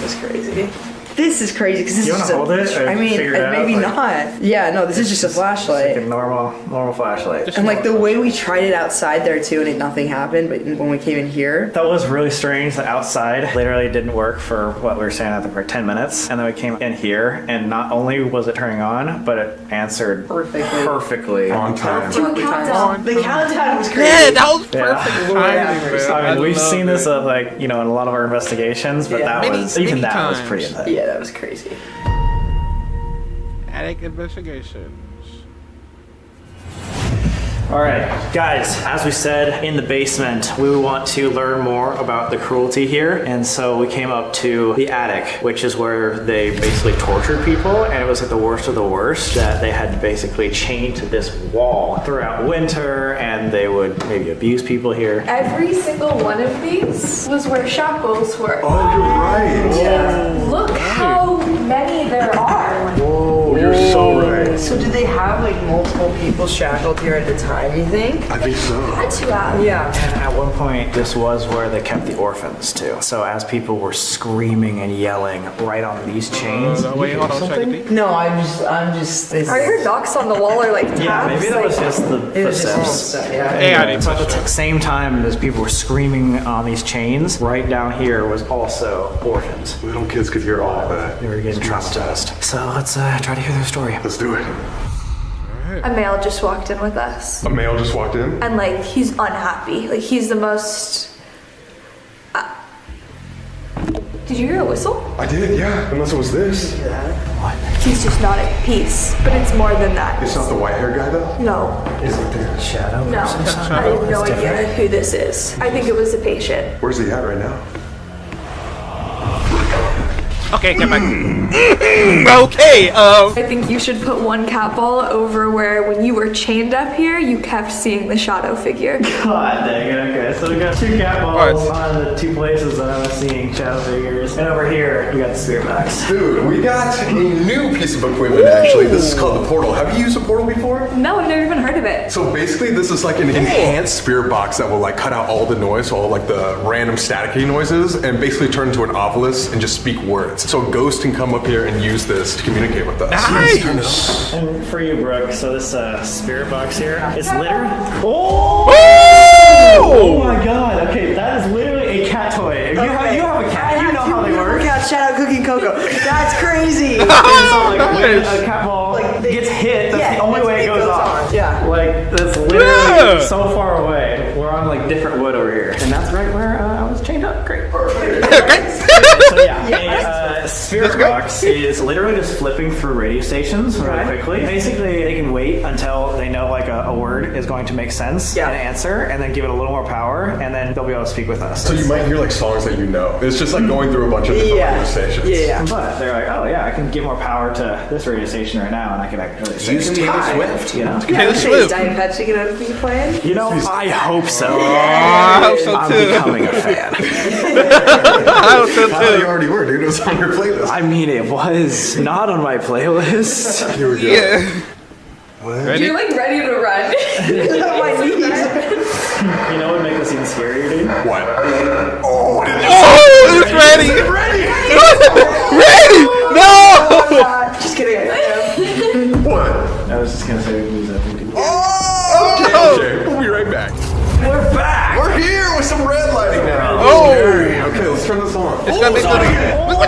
That's crazy. This is crazy because this You is wanna just hold it or I mean, figure it out, maybe like- not. Yeah, no, this is just a flashlight. Like a normal flashlight. And like the way we tried it outside there too, and nothing happened. But when we came in here, That was really strange. The outside literally didn't work for what we were saying at the for 10 minutes. And then we came in here, and not only was it turning on, but it answered perfectly. On time. Do a countdown. the countdown was crazy. Yeah, that was Yeah. perfect timing, man. I mean, we've love seen this it. in a lot of our investigations, but Yeah. that Many- was even many that was times. pretty intense. Yeah, that was crazy. Attic investigations. All right, guys, as we said, in the basement, we want to learn more about the cruelty here. And so we came up to the attic, which is where they basically tortured people. And it was like the worst of the worst that they had to basically chain to this wall throughout winter. And they would maybe abuse people here. Every single one of these was where shackles were. Oh, you're right. Look how many there are. Whoa, you're so right. So did they have like multiple people shackled here at a time, you think? I think so. Had to have. Yeah. And at one point, this was where they kept the orphans too. So as people were screaming and yelling right on these chains. Wait, hold on a second. No, I'm just. This Are your knocks on the wall or like taps? Yeah, maybe that was just the It was just footsteps. stuff, yeah. Hey, I didn't But touch at the that. same time as people were screaming on these chains, right down here was also orphans. Little kids could hear all of that. They were getting traumatized. So let's try to hear their story. Let's do it. A male just walked in with us. A male just walked in. And like, he's unhappy. Like, he's the most. Did you hear a whistle? I did, yeah. Unless it was this. He's just not at peace. But it's more than that. It's not the white hair guy though? No. Is it the shadow? No. I have no idea who this is. I think it was a patient. Where's he at right now? Okay, get back. Okay, I think you should put one cat ball over where when you were chained up here, you kept seeing the shadow figure. God dang it, okay. So we got two cat balls on the two places that I was seeing shadow figures. And over here, we got the spirit box. Dude, we got a new piece of equipment actually. This is called the portal. Have you used a portal before? No, I've never even heard of it. So basically this is like an enhanced spirit box that will like cut out all the noise, all like the random staticky noises, and basically turn into an obelisk and just speak words. So a ghost can come up here and use this to communicate with us. nice. And for you, Brooke, so this spirit box here, it's literally. Oh! Oh my god, okay, that is literally a cat toy. If you have a cat, you know how they work. Cat, shout out Cooking Coco. That's crazy. And so, like, when a cat ball gets hit, that's the only way it goes off. Yeah. Like, that's literally so far away. We're on, like, different wood over here. And that's right where I was chained up. Great. So, yeah, a spirit box is literally just flipping through radio stations really quickly. Basically, they can wait until they know, like, a word is going to make sense and answer, and then give it a little more power, and then they'll be able to speak with us. So you might hear like songs that you know. It's just like going through a bunch of different radio stations. Yeah. But they're like, oh yeah, I can give more power to this radio station right now, and I can actually use Taylor Swift, you know? Taylor Swift. Diet Pepsi gonna be playing? You know, I hope so. I hope so I'm too. becoming a fan. I hope so I thought you too. already were, dude. It was on your playlist. I mean, it was not on my playlist. Here we go. Yeah. Ready? You're like ready to run. You know what would make this even scarier, dude? What? Oh, it's ready. Ready. Ready. No. Just kidding. What? I was just gonna say we lose that. Okay, we'll be right back. We're back! We're here with some red lighting now. Oh. Okay, let's turn this on. It's gonna be good. Oh my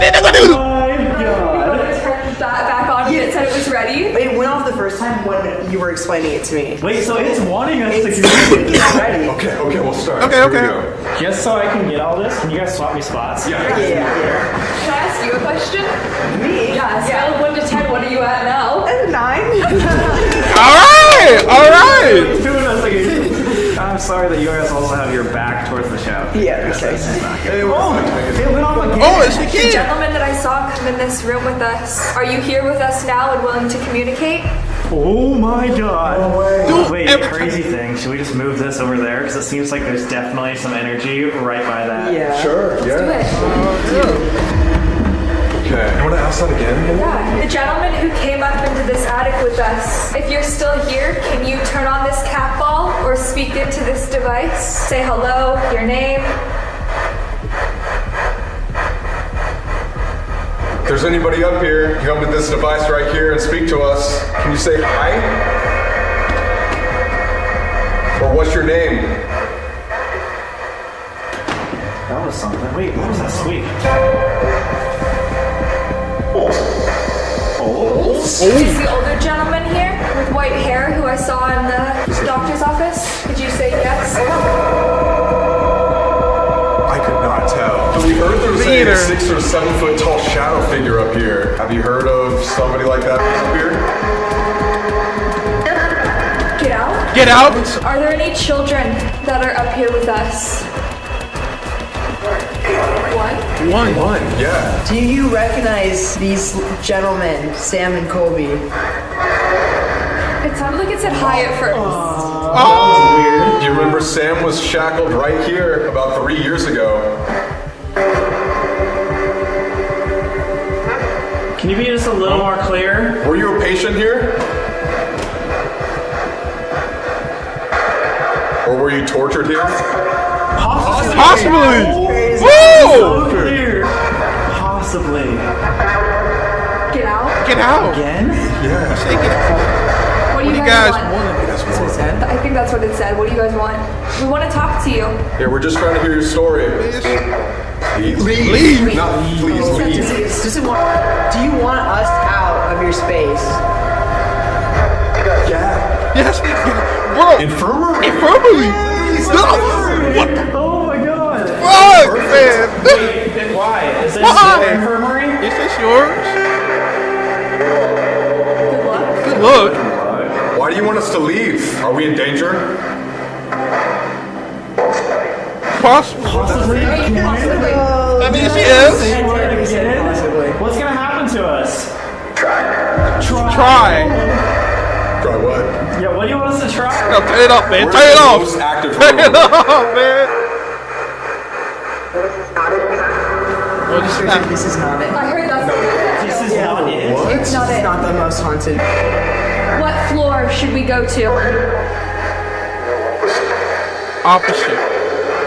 god! Turned that back on and it said it was ready. It went off the first time when you were explaining it to me. Wait, so it's wanting us to communicate. It's ready. Okay, we'll start. Okay, Here we okay. go. Just so I can get all this, can you guys swap me spots? Yeah. Can I ask you a question? Me? Yeah, scale of 1 to 10, what are you at now? 9. All right. All right. Two investigations. I'm sorry that you guys also have your back towards the shadow. Yeah, okay. It went off again. Oh, it's a The kid. gentleman that I saw come in this room with us, are you here with us now and willing to communicate? Oh my god. Dude, Wait, every- crazy thing. Should we just move this over there? Because it seems like there's definitely some energy right by that. Yeah. Sure, Do yeah. it. Okay. You want to ask that again? Yeah. The gentleman who came up into this attic with us, if you're still here, can you turn on this cat ball or speak into this device? Say hello, your name. If there's anybody up here, you come to this device right here and speak to us. Can you say hi? Or what's your name? That was something. Wait, what was that squeak? Is the older gentleman here with white hair who I saw in the doctor's office? Could you say yes? I could not tell. We heard there was a 6 or 7 foot tall shadow figure up here. Have you heard of somebody like that up here? Get out. Get out. Are there any children that are up here with us? One. One. Yeah. Do you recognize these gentlemen, Sam and Colby? It sounded like it said hi at first. Oh. Do you remember Sam was shackled right here about 3 years ago? Can you be just a little more clear? Were you a patient here? Or were you tortured here? Possibly. So clear. Possibly. Get out. Get out. Again? Yeah. Say get out. What do you You guys guys want? want. I think that's what it said. What do you guys want? We want to talk to you. Yeah, we're just trying to hear your story. Please. Leave. Not please, leave. Do you want us out of your space? Yes. Bro. Infirmary? Infirmary. What the Oh my god. fuck, man? Wait, why? Is this Why? your infirmary? Is this yours? Good luck. Good luck. Why do you want us to leave? Are we in danger? Possibly. Possibly. I mean, yes. What's gonna happen to us? Try. Try what? Yeah, what do you want us to try? No, turn it off, man. We're Turn it the off. most active Turn it room. off, man. What is that? This is not it. I heard that's This is not it. It's not It's it. not the most haunted. What floor should we go to? Opposite.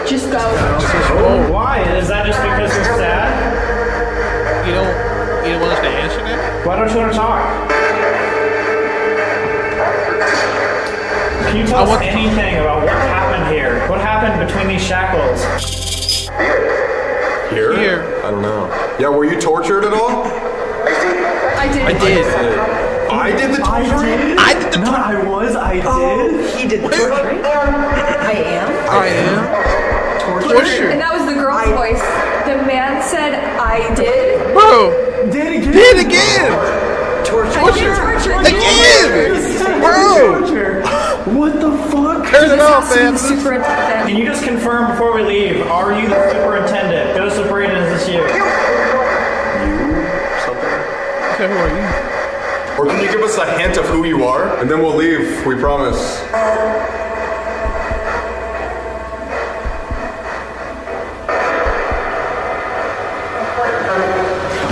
Just go. Oh, why? Is that just because you're sad? You don't want us to answer that? Why don't you want to talk? Can you tell us anything about what happened here? What happened between these shackles? Here? Here. I don't know. Yeah, were you tortured at all? I did. I did. I did the I torturing? did? I did the No, I was. I did. He did the torturing. I am. I am. Torture. And that was the girl's voice. The man said, I did. Bro. Did again. Did again. Torture. I did torture. Again. Bro. Torture. What the fuck? Turn it off, Has to be man. the superintendent. Can you just confirm before we leave? Are you the superintendent? Ghost of Braden, is this you? Okay, who are you? Or can you give us a hint of who you are? And then we'll leave, we promise.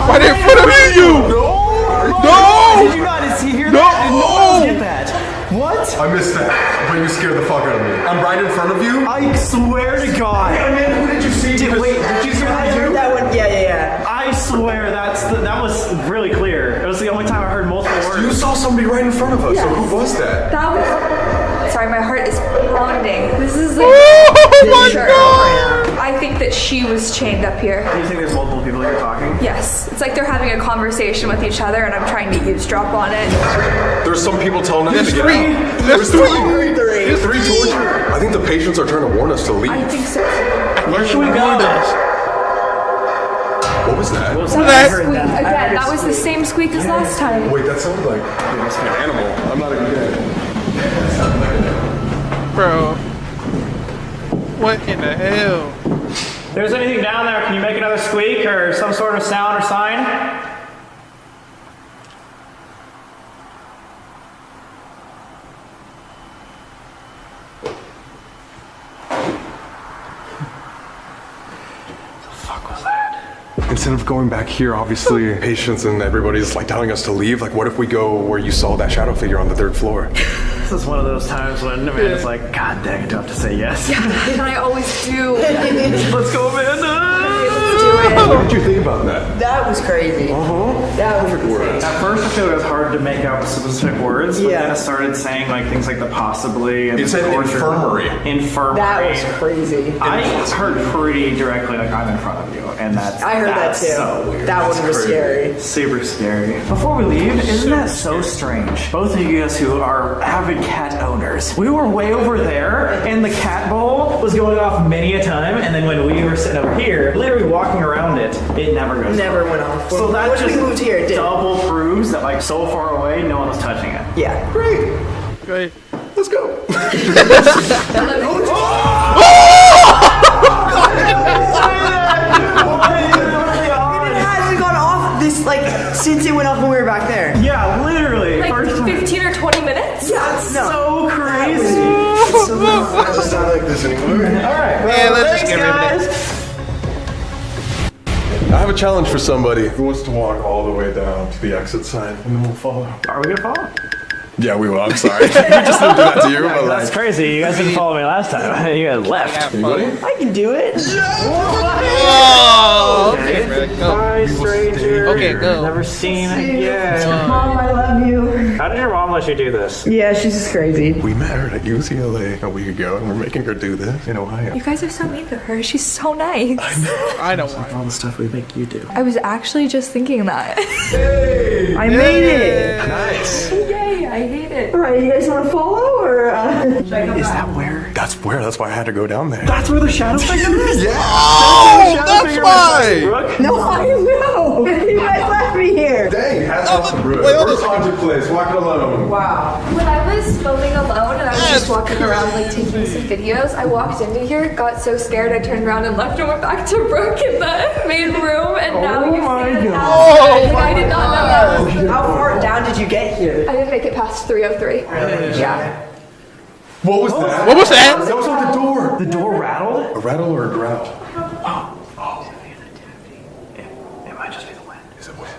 Right in front of you. No. Did you not hear No. that? Did no one else get that? What? I missed that, but you scared the fuck out of me. I'm right in front of you? I swear to God. Man, who did you see? Wait, did you see what I do? That one. Yeah. I swear that was really clear. It was the only time I heard multiple words. You saw somebody right in front of us, so who was that? That was. Sorry, my heart is pounding. This is like. Oh my Sure. god. I think that she was chained up here. Do you think there's multiple people here talking? Yes. It's like they're having a conversation with each other and I'm trying to eavesdrop on it. There's some people telling us There's to get three. out. There's three. There's three torture. I think the patients are trying to warn us to leave. I think so. Where should we go? What was that? that? Squeak. Again, that was the same squeak as last time. Wait, that sounded like it must be an animal. I'm not even kidding. Bro. What in the hell? If there's anything down there, can you make another squeak or some sort of sound or sign? Instead of going back here, obviously, patients and everybody's like telling us to leave. Like, what if we go where you saw that shadow figure on the 3rd floor? This is one of those times when Amanda's like, God dang it, do I have to say yes? Yeah, and I always do. Let's go, Amanda! Let's do it. What did you think about that? That was crazy. That was insane. At first, I feel like it was hard to make out specific words, but Yeah. then I started saying like things like the possibly and It said infirmary. Infirmary. That was crazy. I heard pretty directly, like I'm in front of you, and that's I heard that that's too. So weird. That one was scary. Super scary. Before we leave, isn't that so strange? Both of you guys who are avid cat owners, we were way over there, and the cat bowl was going off many a time, and then when we were sitting over here, literally walking around it, it never goes. Never off. went off. So that Once just we moved here, it did. double proves that like so far away, no one was touching it. Yeah. Great. Great. Let's go. It hasn't gone off this, like, since it went off when we were back there. Yeah, literally. Like First time. 15 or 20 minutes? That's so crazy. It's not like this anymore. Alright, Yeah, well, let's just thanks, get rid of it. guys. I have a challenge for somebody who wants to walk all the way down to the exit sign, and then we'll follow. Are we gonna follow? Yeah, we will. I'm sorry. We just didn't do that to you. But That's like, crazy. You guys didn't follow me last time. You guys left. I can do it. Oh, okay, Fred, go. Bye, stranger. Okay, go. Never seen it yet. Mom, I love you. How did your mom let you do this? Yeah, she's just crazy. we met her at UCLA a week ago, and we're making her do this in Ohio. You guys are so mean to her. She's so nice. I don't want All the stuff we make you do. I was actually just thinking that. I made it. Nice. Yay, I hate it. All right, you guys want to follow or? Is that where? That's where. That's why I had to go down there. That's where the shadow figure is? Yeah. Oh, that's why. Brooke? No, I know. You guys left me here. Dang, hats off to Brooke. wait, hold First haunted place, walking alone. Wow. When I was filming alone and I was just walking around like taking some videos, I walked into here, got so scared I turned around and left and went back to Brooke in the main room, and now you see it outside. Like, I did not know that was the How far down did you get here? I didn't make it past 303. Yeah. What was that? What was that? That was on the door. The door rattled? A rattle or a growl? It might just be the wind. Is it wind?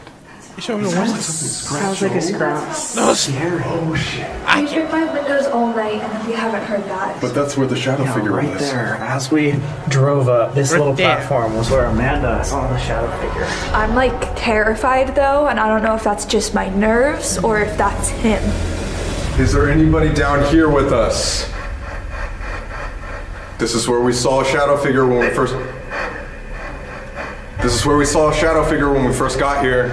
You showed me the one. Sounds like a scratch. No, Scary. Oh shit. We opened my windows all night and we haven't heard that. But that's where the shadow figure Right was. there, as we drove up, this Right little there. platform was where Amanda saw the shadow figure. I'm like terrified though, and I don't know if that's just my nerves or if that's him. Is there anybody down here with us? This is where we saw a shadow figure when we first. This is where we saw a shadow figure when we first got here.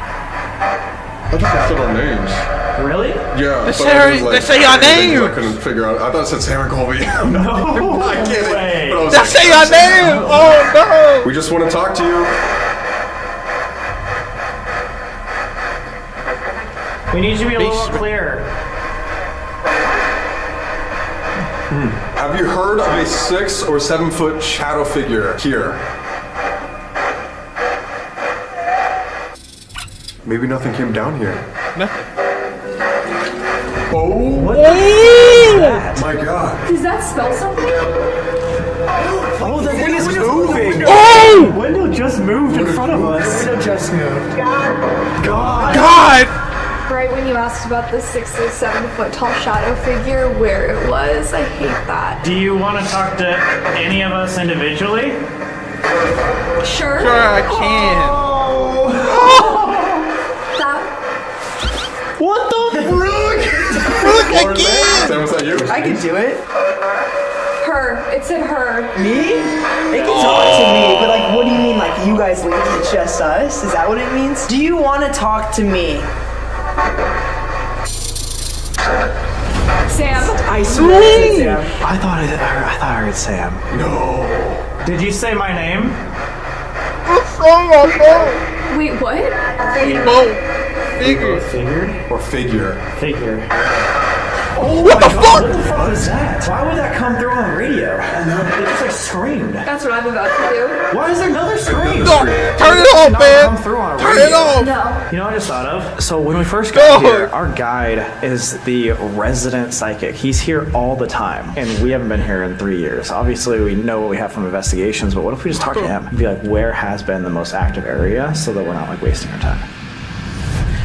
I thought they said our names. Really? Yeah. Let's but say I our- was let's say our things names. I couldn't figure out. I thought it said Sarah Colby. No I get way. it. But I was Let's say your name. Oh we just want to talk to you. We need you to be a little Basement. clearer. Have you heard of a 6 or 7 foot shadow figure here? Maybe nothing came down here. no. Oh my god. Does that spell something? Oh, the thing is moving. Oh! The window just moved in front of us. Window just moved. God! Right when you asked about the 6 or 7 foot tall shadow figure, where it was, I hate that. Do you want to talk to any of us individually? Sure. Sure, I can. That, What the Look again! Sam, was that you? I can do it. her. It said her. Me? It can talk to me, but like, what do you mean? Like, you guys leave it's just us? Is that what it means? Do you want to talk to me? Sam. I swear it's Sam. I thought I heard Sam. No. Did you say my name? Wait, what? Emo. figured. Figured? Or figure. Figure. What the fuck? What the fuck was that? Why would that come through on the radio? It just like screamed. That's what I'm about to do. Why is there another scream? No, turn it off, Come through man. on a Turn radio. it off. No. You know what I just thought of? So when we first got here, our guide is the resident psychic. He's here all the time, and we haven't been here in 3 years. Obviously, we know what we have from investigations, but what if we just talk to him and be like, where has been the most active area, so that we're not like wasting our time?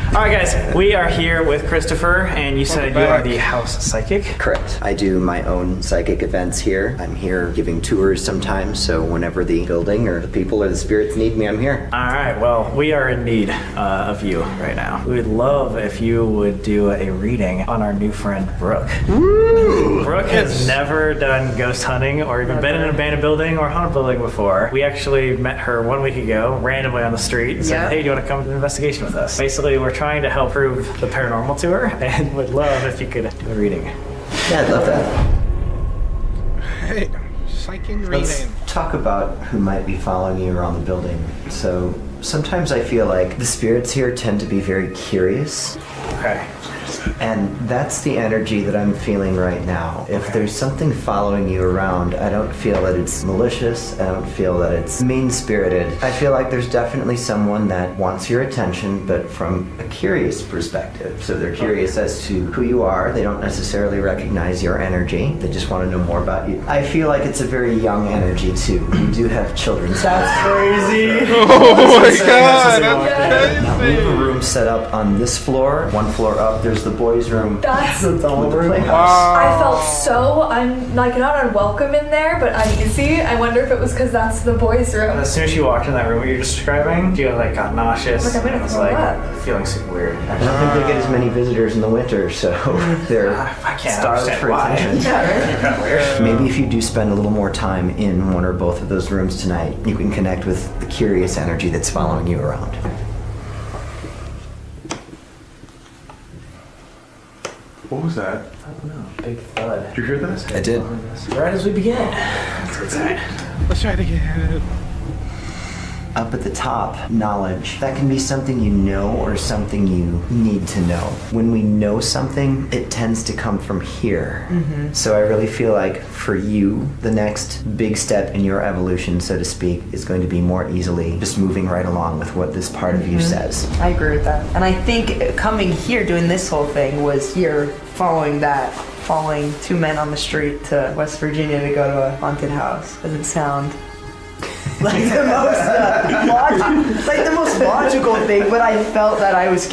All right, guys, we are here with Christopher, and you said you are the house psychic. Correct. I do my own psychic events here. I'm here giving tours sometimes, so whenever the building or the people or the spirits need me, I'm here. All right, well, we are in need of you right now. We would love if you would do a reading on our new friend, Brooke. Woo! Brooke has never done ghost hunting or even been in an abandoned building or haunted building before. We actually met her 1 week ago, randomly on the street, and said, hey, do you want to come to an investigation with us? Basically, we're trying to help prove the paranormal to her, and would love if you could do a reading. Yeah, I'd love that. Hey, psychic Let's reading. talk about who might be following you around the building. So sometimes I feel like the spirits here tend to be very curious. Okay. And that's the energy that I'm feeling right now. If there's something following you around, I don't feel that it's malicious. I don't feel that it's mean-spirited. I feel like there's definitely someone that wants your attention, but from a curious perspective. So they're curious as to who you are. They don't necessarily recognize your energy. They just want to know more about you. I feel like it's a very young energy, too. We do have children. That's crazy. Oh my god, that's Now, we have a crazy. room set up on this floor. One floor up, there's the boys' room. That's with the playhouse. I felt so not unwelcome in there, but uneasy. I wonder if it was because that's the boys' room. As soon as you walked in that room, what you're describing, you like got nauseous. Like, I'm gonna It was throw like up. feeling super weird. I don't think they get as many visitors in the winter, so they're I can't starved understand for why. attention. Kind of weird. Maybe if you do spend a little more time in one or both of those rooms tonight, you can connect with the curious energy that's following you around. What was that? I don't know. Big thud. Did you hear this? I did. Right as we begin. Let's Let's try it again. Up at the top, knowledge. That can be something you know or something you need to know. When we know something, it tends to come from here. So I really feel like for you, the next big step in your evolution, so to speak, is going to be more easily just moving right along with what this part of you says. I agree with that. And I think coming here, doing this whole thing, was here following two men on the street to West Virginia to go to a haunted house. Doesn't sound like the most logical thing, but I felt that it was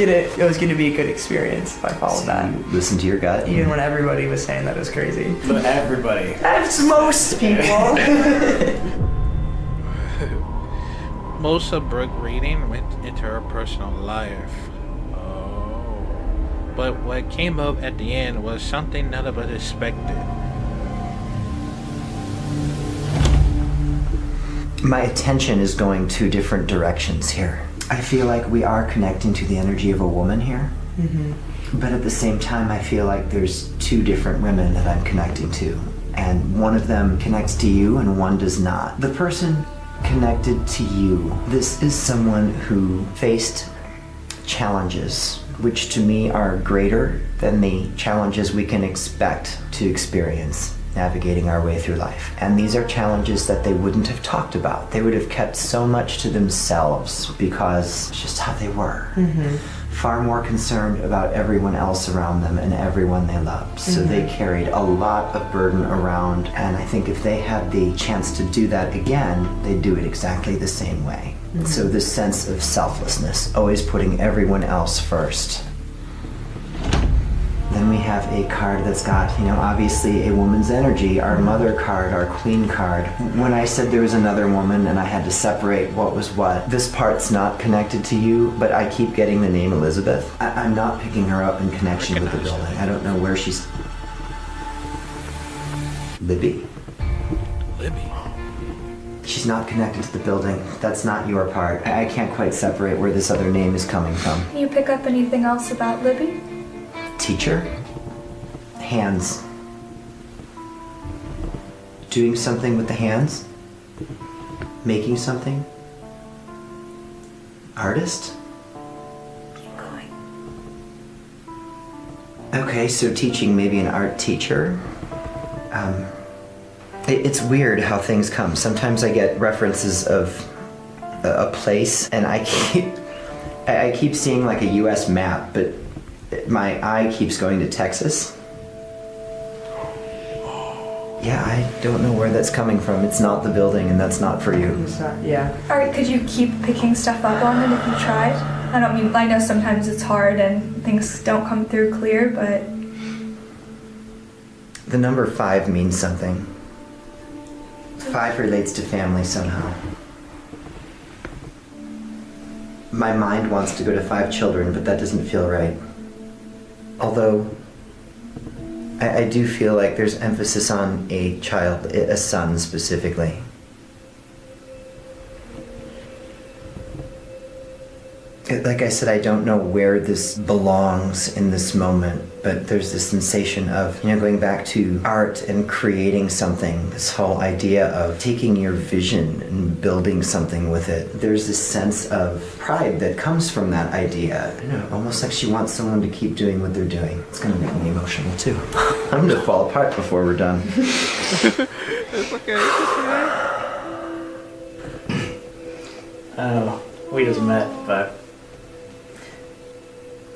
gonna be a good experience if I followed that. You listen to your gut. Even when everybody was saying that it was crazy. But everybody. That's most people. Most of Brooke reading went into her personal life. Oh. But what came up at the end was something none of us expected. My attention is going two different directions here. I feel like we are connecting to the energy of a woman here. But at the same time, I feel like there's two different women that I'm connecting to. And one of them connects to you and one does not. The person connected to you, this is someone who faced challenges, which to me are greater than the challenges we can expect to experience navigating our way through life. And these are challenges that they wouldn't have talked about. They would have kept so much to themselves because it's just how they were. Far more concerned about everyone else around them and everyone they loved. So they carried a lot of burden around, and I think if they had the chance to do that again, they'd do it exactly the same way. So this sense of selflessness, always putting everyone else first. Then we have a card that's got, obviously a woman's energy, our mother card, our queen card. When I said there was another woman and I had to separate what was what, this part's not connected to you, but I keep getting the name Elizabeth. I'm not picking her up in connection with the building. I don't know where she's... Libby? Libby. She's not connected to the building. That's not your part. I can't quite separate where this other name is coming from. Can you pick up anything else about Libby? Teacher? Hands. Doing something with the hands? Making something? Artist? Okay, so teaching, maybe an art teacher. It's weird how things come. Sometimes I get references of a place, and I keep seeing like a U.S. map, but my eye keeps going to Texas. Yeah, I don't know where that's coming from. It's not the building, and that's not for you. It's not, yeah. Alright, could you keep picking stuff up on it if you tried? I know sometimes it's hard and things don't come through clear, but... The number 5 means something. 5 relates to family somehow. My mind wants to go to 5 children, but that doesn't feel right. Although, I do feel like there's emphasis on a child, a son specifically. Like I said, I don't know where this belongs in this moment, but there's this sensation of, going back to art and creating something, this whole idea of taking your vision and building something with it. There's this sense of pride that comes from that idea. Almost like she wants someone to keep doing what they're doing. It's gonna make me emotional too. I'm gonna fall apart before we're done. It's okay. Oh, we just met, but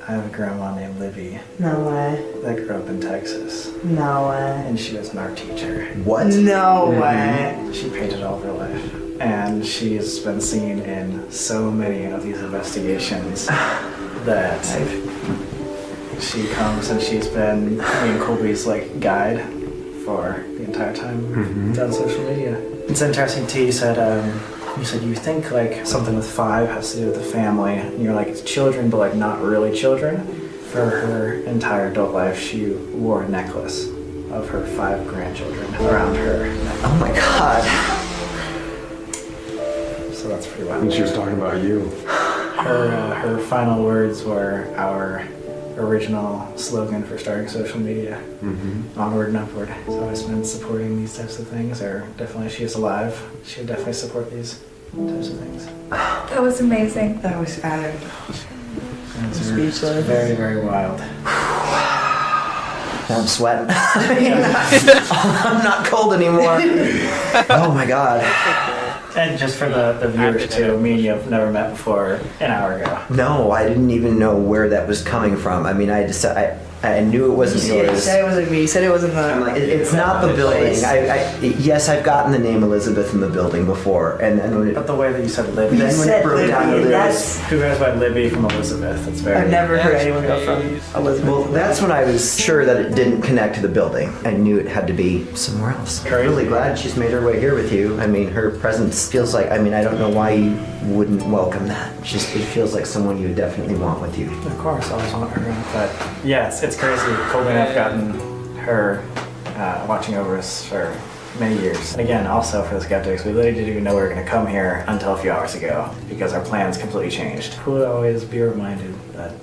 I have a grandma named Libby No way. that grew up in Texas, No way. and she was an art teacher. What? No way. She painted all of her life, and she's been seen in so many of these investigations that she comes and she's been me and Colby's like guide for the entire time it's on social media. It's interesting too. You said you think like something with 5 has to do with the family, and you're like it's children, but like not really children. For her entire adult life, she wore a necklace of her 5 grandchildren around her neck. Oh my god. So that's pretty wild. And she was talking about you. Her final words were our original slogan for starting social media. Onward and upward. So I've been supporting these types of things, or definitely if she is alive, she would definitely support these types of things. That was amazing. That was Adam. And it's Speechless. very, very wild. I'm sweating. I'm not cold anymore. Oh my god. And just for the viewers too, me and you have never met before an hour ago. No, I didn't even know where that was coming from. I mean, I knew it wasn't You yours. said it wasn't me. You said it wasn't the. I'm like, it's not the building. Yes, I've gotten the name Elizabeth in the building before, and when it, But the way that you said Libby, then when it broke down to Libby, this, that's- who goes by Libby from Elizabeth? It's very. I've never heard anyone go from Elizabeth. well, that's when I was sure that it didn't connect to the building. I knew it had to be somewhere else. I'm Crazy. really glad she's made her way here with you. I mean, her presence feels like. I mean, I don't know why you wouldn't welcome that. It feels like someone you would definitely want with you. Of course, I always want her. But yeah, it's crazy. Colby and I've gotten her watching over us for many years. And again, also for the skeptics, we literally didn't even know we were going to come here until a few hours ago because our plans completely changed. We'll always be reminded that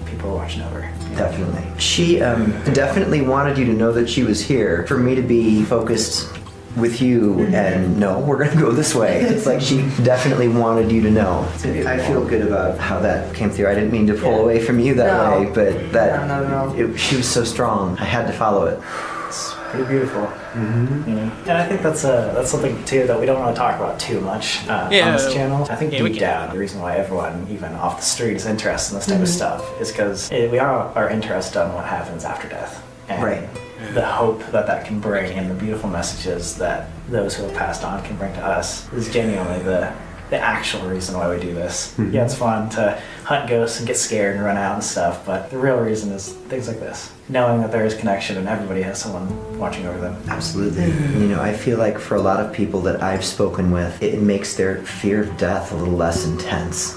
people are watching over. Definitely. She definitely wanted you to know that she was here. For me to be focused with you and no, we're gonna go this way. It's like she definitely wanted you to know. I feel good about how that came through. I didn't mean to pull away from you that No. way, but that No. she was so strong. I had to follow it. It's pretty beautiful. You know? And I think that's something too that we don't want to talk about too much on this channel. I think deep down, the reason why everyone, even off the street, is interested in this type of stuff is because we are interested in what happens after death. And Right. the hope that can bring and the beautiful messages that those who have passed on can bring to us is genuinely the actual reason why we do this. Yeah, it's fun to hunt ghosts and get scared and run out and stuff, but the real reason is things like this. Knowing that there is connection and everybody has someone watching over them. Absolutely. I feel like for a lot of people that I've spoken with, it makes their fear of death a little less intense.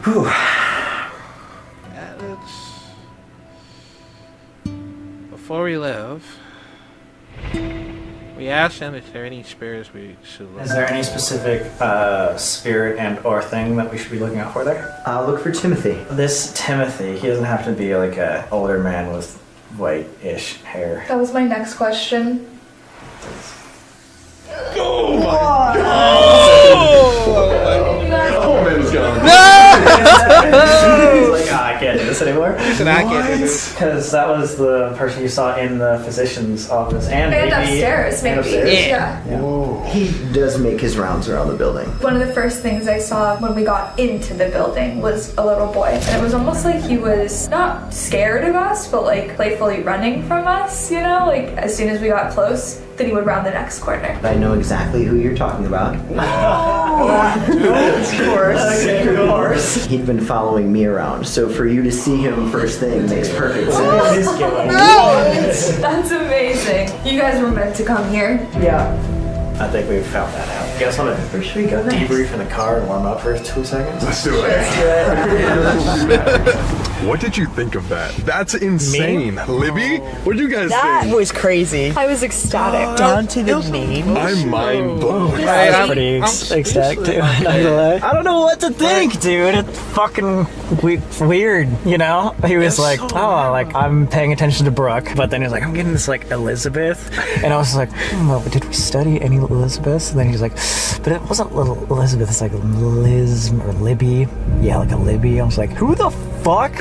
Whew. Before we leave, we asked them if there are any spirits we should look Is there any specific spirit and or thing that we should be looking out for there? I'll look for Timothy. This Timothy, he doesn't have to be like an older man with white-ish hair. That was my next question. Oh, man's gone. He's like, I can't do this anymore. He said, I can't do this. Because that was the person you saw in the physician's office and And maybe upstairs, maybe. upstairs. Yeah. He does make his rounds around the building. One of the first things I saw when we got into the building was a little boy. And it was almost like he was not scared of us, but like playfully running from us, you know? Like as soon as we got close, then he would round the next corner. I know exactly who you're talking about. Of course. He'd been following me around, so for you to see him first thing makes perfect sense. That's amazing. You guys were meant to come here. Yeah. I think we've found that out. You guys want to Where should we go next? debrief in the car and warm up for 2 seconds? Let's do it. What did you think of that? That's insane. Libby, what did you guys That think? was crazy. I was ecstatic. Down to the name. I'm mind blown. Hey, I was pretty ecstatic too. Not gonna lie. I don't know what to think, dude. It's fucking weird, you know? He was like, oh, like I'm paying attention to Brooke, but then he was like, I'm getting this like Elizabeth, and I was like, well, did we study any Elizabeths? And then he's like, but it wasn't little Elizabeth. It's like Liz or Libby. Yeah, like a Libby. I was like, who the fuck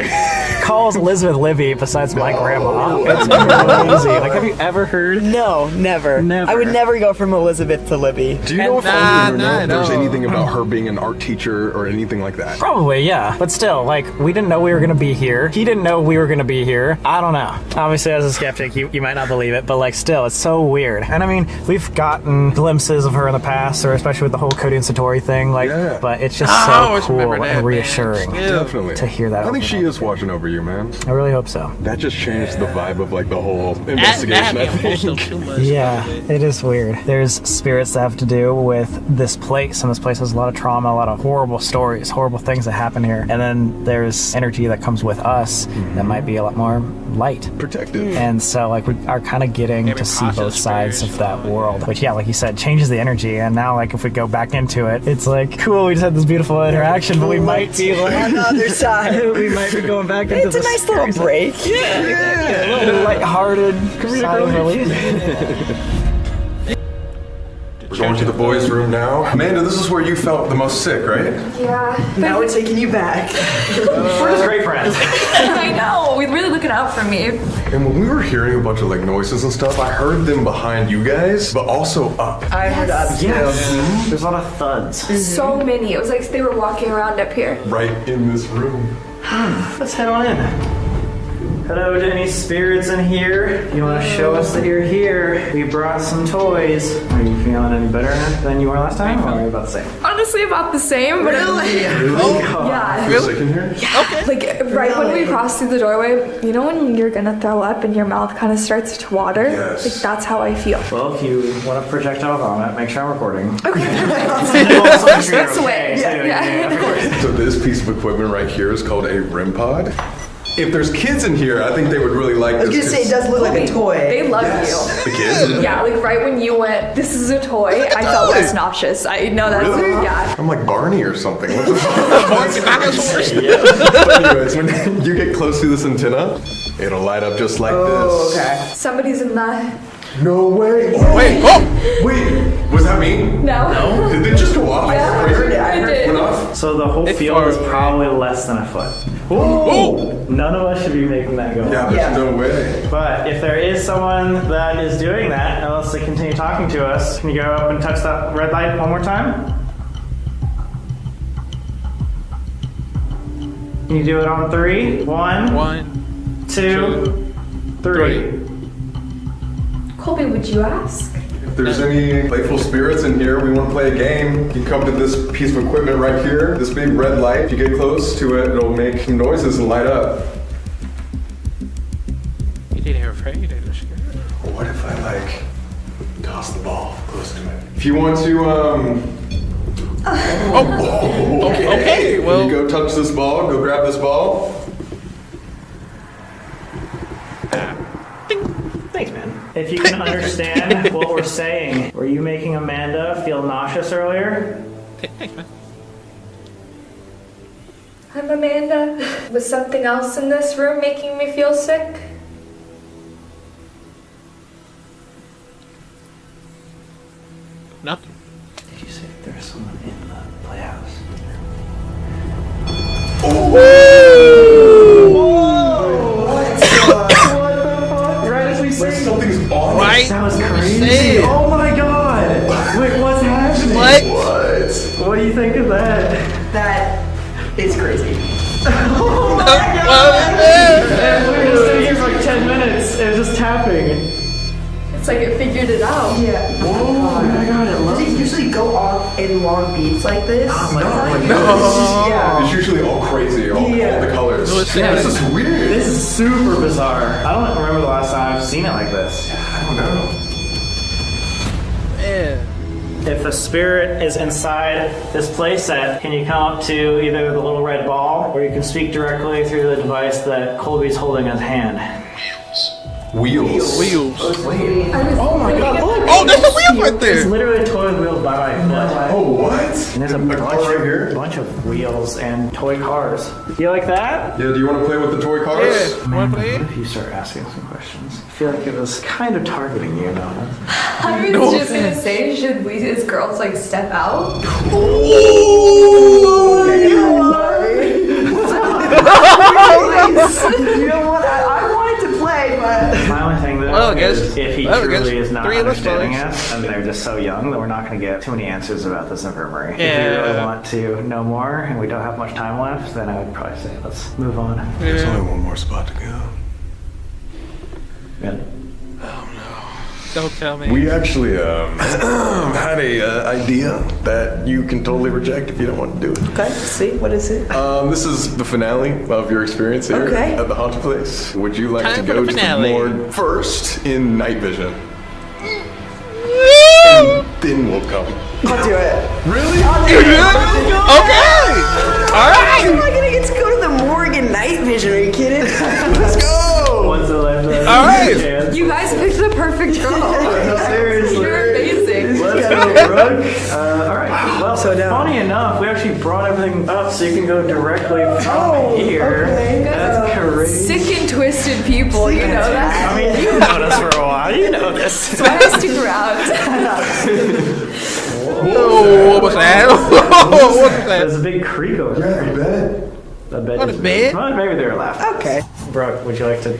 calls Elizabeth Libby besides my grandma? That's crazy. Like, have you ever heard? No, never. Never. I would never go from Elizabeth to Libby. Do you know if there's no. anything about her being an art teacher or anything like that? Probably, yeah. But still, like, we didn't know we were gonna be here. He didn't know we were gonna be here. I don't know. Obviously, as a skeptic, you might not believe it, but like, still, it's so weird. And I mean, we've gotten glimpses of her in the past, or especially with the whole Cody and Satori thing, like, Yeah. but it's just I so cool remember that, and reassuring man. Definitely. to hear that. I think over she and is watching over you, man. over. I really hope so. That just changed the vibe of like the whole That investigation, I had me emotional think. too much. Yeah, it is weird. There's spirits that have to do with this place, and this place has a lot of trauma, a lot of horrible stories, horrible things that happen here. And then there's energy that comes with us that might be a lot more light. Protective. And so, like, we are kind of getting Maybe to see both cautious sides spirits. of that world. Which, yeah, like you said, changes the energy. And now, like, if we go back into it, it's like, cool, we just had this beautiful interaction, but we might be, like, On the other side. we might be going back into It's a the nice little break. a little lighthearted sigh of relief. We're going to the boys' room now. Amanda, this is where you felt the most sick, right? Yeah. Now we're taking you back. We're just great friends. I know. We're really looking out for me. And when we were hearing a bunch of like noises and stuff, I heard them behind you guys, but also up. I heard up too. There's a lot of thuds. So many. It was like they were walking around up here. Right in this room. Let's head on in. Hello to any spirits in here. You want to show us that you're here? We brought some toys. Are you feeling any better than you were last time, or are you about the same? Honestly, about the same, but yeah. Feel sick in here? Like right when we crossed through the doorway, you know when you're gonna throw up and your mouth kind of starts to water? Yes. Like that's how I feel. Well, if you want to projectile vomit, make sure I'm recording. That's the way. Yeah. of course. So this piece of equipment right here is called a REM pod. If there's kids in here, I think they would really like I was this. gonna say it does look like a toy. They love Yes. you. The kids? Yeah, like right when you went, this is a toy, I felt less nauseous. I know that's Really? yeah. I'm like Barney or something. What the fuck? But anyways, when you get close to this antenna, it'll light up just like Oh, this. okay. Somebody's in the No way. Wait, oh! Wait, was that me? no. Did it just go off? Yeah, Crazy? I heard it. Went off? So the whole It's field far is away. probably less than a foot. Oh! None of us should be making that go Yeah, off. there's no way. But if there is someone that is doing that, unless they continue talking to us, can you go up and touch that red light one more time? Can you do it on 3? 1, 1, 2, 3. Colby, would you ask? If there's any playful spirits in here, we want to play a game. You can come to this piece of equipment right here, this big red light. If you get close to it, it'll make some noises and light up. You didn't hear afraid, they were scared. Well, what if I like toss the ball close to it? If you want to, Okay, well. Can you go touch this ball? Go grab this ball. Thanks, man. If you can understand what we're saying, were you making Amanda feel nauseous earlier? Thanks, man. I'm Amanda. Was something else in this room making me feel sick? Nothing. Did you say there's someone in the playhouse? Oh! Like something's on it. Right? That was Say crazy. it. Oh my god. Wait, what's happening? What? What do you think of that? That is crazy. What is And we were just sitting here for like 10 minutes. It was just tapping. It's like it figured it out. Yeah. Oh my god, it Does it usually go off in long beats like this? No. Yeah. It's usually all crazy, all the colors. Yeah, This is weird. This is super bizarre. I don't remember the last time I've seen it like this. I don't know. Man. If a spirit is inside this playset, can you come up to either the little red ball, or you can speak directly through the device that Colby's holding in his hand? Wheels. Wheels. Oh my god, look! Oh, there's the wheel right It's there. literally a toy wheel by my foot. Oh, what? And there's a car right here? bunch of wheels and toy cars. You like that? Yeah, do you want to play with the toy cars? Yeah. Wanna play it? If you start asking some questions, I feel like it was kind of targeting you, no? I was just gonna say, should we as girls like step out? You know what? I wanted to play, but My only thing though Well, I guess- is if he well, I guess truly is not 3 of us understanding fellas. us and they're just so young that we're not going to get too many answers about this infirmary. If you Yeah. really want to know more and we don't have much time left, then I would probably say let's move on. There's Yeah. only one more spot to go. Good. Don't tell me. We actually had a idea that you can totally reject if you don't want to do it. okay. See, what is it? This is the finale of your experience here Okay. at the haunted place. Would you like Time to for go the to the finale. morgue first in night vision? Then we'll come. I'll do it. Really? Okay. All I'm right. not gonna get to go to the morgue in night vision. Are you kidding? Let's go! What's the left? All right. You guys picked the perfect girl. Seriously. You're amazing. Let's go, Brooke. Alright. Well, So now- Funny enough, we actually brought everything up so you can go directly from here. okay. That's crazy. Sick and twisted people, you know that? I mean, you've known us for a while. You know this. That's why I stick around. Oh, what was that? What was that? There's a big creak over there. I bet. I bet. What a bed? Well, maybe they were laughing. Okay. Brooke, would you like to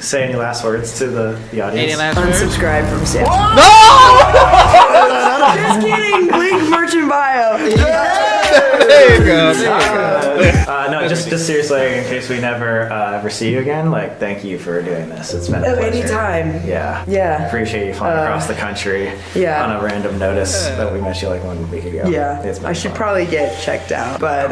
say any last words to the audience? Any last words? Unsubscribe from Sam. No! Just kidding. Link merchant bio. There you go. No, just seriously, in case we never ever see you again, like, thank you for doing this. It's been a Oh, pleasure. anytime. Yeah. Yeah. Appreciate you flying across the country yeah. on a random notice that we met you like 1 week ago. Yeah. It's been I should fun. probably get checked out, but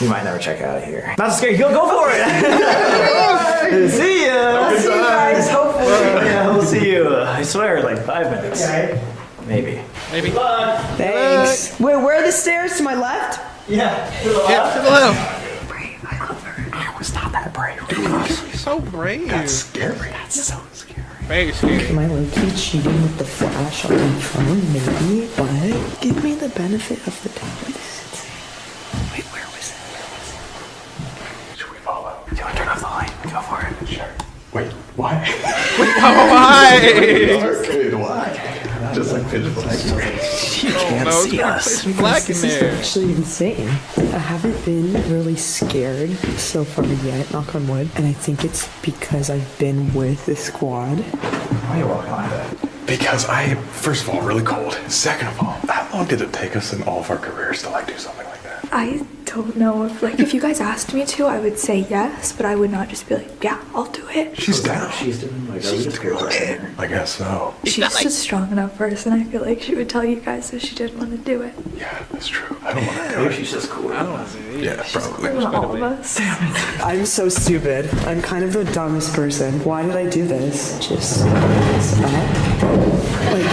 You might never check out of here. Not scared. Go for it. See ya. I'll see you guys. Hopefully. Yeah, we'll see you. I swear, like 5 minutes. Okay. Maybe. Maybe. Thanks. Wait, where are the stairs to my left? Yeah. Yeah, to the left. Brave. I love her. I was not that brave. So brave. Scary. That's so scary. Very scary. Am I low-key cheating with the flash on my phone? Maybe. But give me the benefit of the doubt. Wait, where was it? Should we follow? Do you want to turn off the light? Go for it. Sure. Wait, why? Why? Arcade, why? Just like pitch black. You can't No, see us. it's black in there. Actually insane. I haven't been really scared so far yet, knock on wood. And I think it's because I've been with the squad. Why are you walking like that? Because first of all, really cold. Second of all, how long did it take us in all of our careers to like do something like that? I don't know if you guys asked me to, I would say yes, but I would not just be like, yeah, I'll do it. She's down. She's doing like she's doing. I guess so. She's just a strong enough person. I feel like she would tell you guys if she didn't want to do it. Yeah, that's true. I don't want to do Maybe it. she's just cool. I don't want to do it. Yeah, probably. For all of us. I'm so stupid. I'm kind of the dumbest person. Why did I do this? Just this up. Like,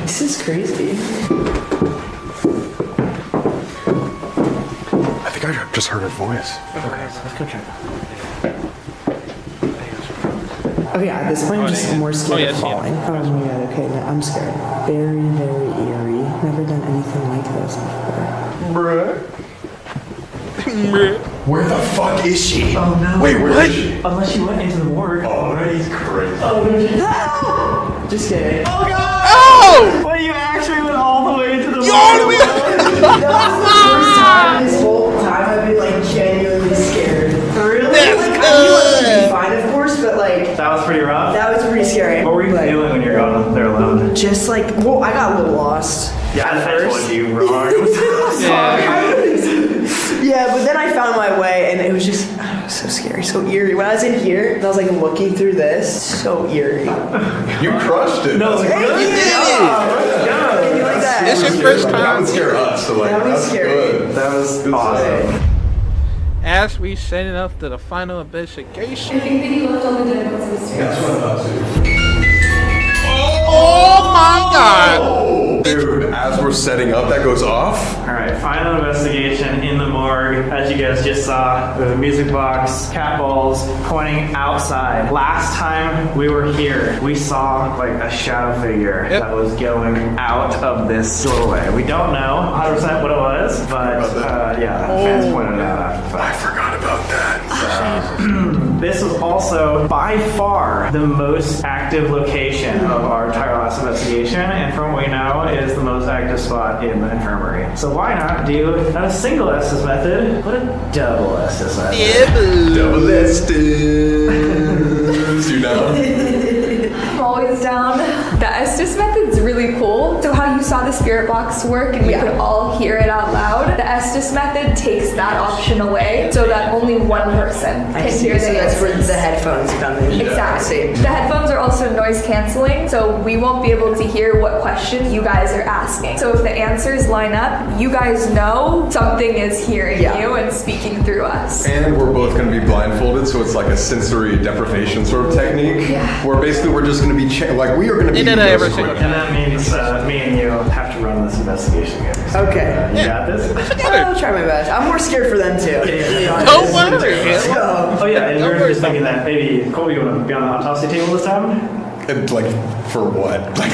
this is crazy. I think I just heard her voice. Okay, let's go check. Oh yeah, at this point I'm just more scared yeah, of yeah. falling. Oh my god, okay, no, I'm scared. Very, very eerie. Never done anything like this before. Where the fuck is she? Oh no. Wait, where is she? Unless she went into the morgue. Oh, he's crazy. Just kidding. Oh! Well, you actually went all the way to the You all the way. That was the first time this whole time I've been like genuinely scared. Really? That's Like, I knew it would be good. fine, of course, but like That was pretty rough. that was pretty scary. What were you But feeling when you were going there alone? just like, well, I got a little lost. Yeah, at I first. told you wrong. Yeah, but then I found my way, and it was just so scary, so eerie. When I was in here, and I was like looking through this, so eerie. You crushed it. No, Hey, you did it! You like that? It's your first That time. would scare us. So like, That was that's scary. good. That was Good awesome. stuff. As we setting up to the final investigation. I think that you left all the dead ones upstairs. Oh my god! Dude, as we're setting up, that goes off. All right, final investigation in the morgue. As you guys just saw, there's a music box, cat balls pointing outside. Last time we were here, we saw like a shadow figure that was going out of this doorway. We don't know 100% what it was, but yeah, fans pointed it out after the fact. I forgot about that. This was also by far the most active location of our entire last investigation, and from what we know, is the most active spot in the infirmary. So why not do not a single Estes method, but a double Estes method? Double Estes. You know? I'm always down. The Estes method's really cool. So how you saw the spirit box work and we could all hear it out loud, the Estes method takes that option away so that only one person I can see, hear so the that's where answers. the headphones come in. Exactly. The headphones are also noise canceling, so we won't be able to hear what questions you guys are asking. So if the answers line up, you guys know something is hearing you and speaking through us. And we're both going to be blindfolded, so it's like a sensory deprivation sort of technique. Where basically we're just going to be like we are going to be. And then those every single- equipment. And that means me and you have to run this investigation together. So, Okay. you got this? I'll try my best. I'm more scared for them too. Don't worry. So, Oh yeah, and we were just thinking that maybe Colby, you want to be on the autopsy table this time? And, like for what? Like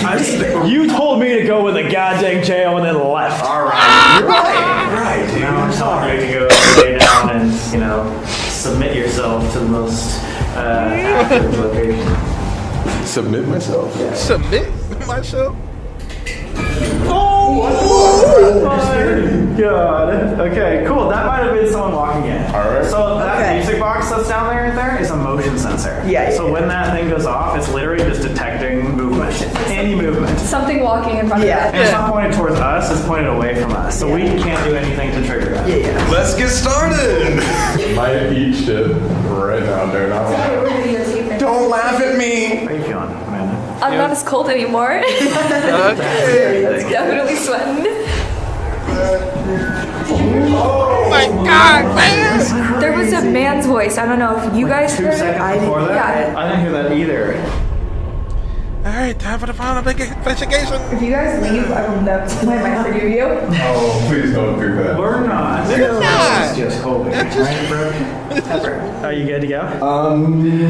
You told me to go in the goddamn jail and then left. all right, you're right, dude. Now I'm telling you to go lay down and, you know, submit yourself to the most active location. Submit myself. Submit myself. Oh my god. Okay, cool. That might have been someone walking in. Alright. So that Okay. music box that's down there right there is a motion sensor. Yeah, So yeah. when that thing goes off, it's literally just detecting movement. Any movement. Something walking in front Yeah. of And it's not pointed towards us, it's pointed away from us. So we can't do anything to trigger that. yeah. Let's get started. Might eat shit right now, dude. it. Don't laugh at me. How are you feeling, Amanda? I'm not as cold anymore. Okay. Definitely sweating. Oh my god, man! There was a man's voice. I don't know if you guys 2 heard it. seconds before that? Yeah. I didn't hear that either. Alright, time for the final investigation. If you guys leave, I will never play my for you. Oh, please don't do that. We're not. not. It's just Colby. Right, bro? Are you good to go?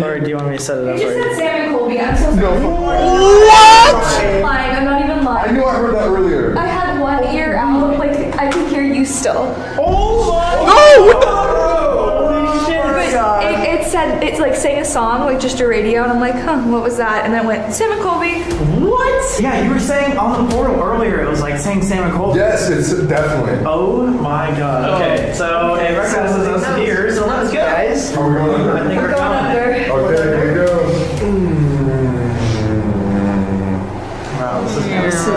Or do you want me to set it up You for just you? said Sam and Colby. I'm so sorry. What? I'm lying. I'm not even I lying. knew I heard that earlier. I had one ear out. Like, I could hear you still. Oh my No! Holy shit! But it said, it's like sang a song, like just a radio, and I'm like, huh, what was that? And then it went, Sam and Colby. What? Yeah, you were saying on the portal earlier, it was like saying Sam and Colby. Yes, it's definitely. Oh my god. Okay, so it recognizes us here, so let's go. Guys. Are we going under? I think We're we're going under. Okay, here we go. Wow, this is This is.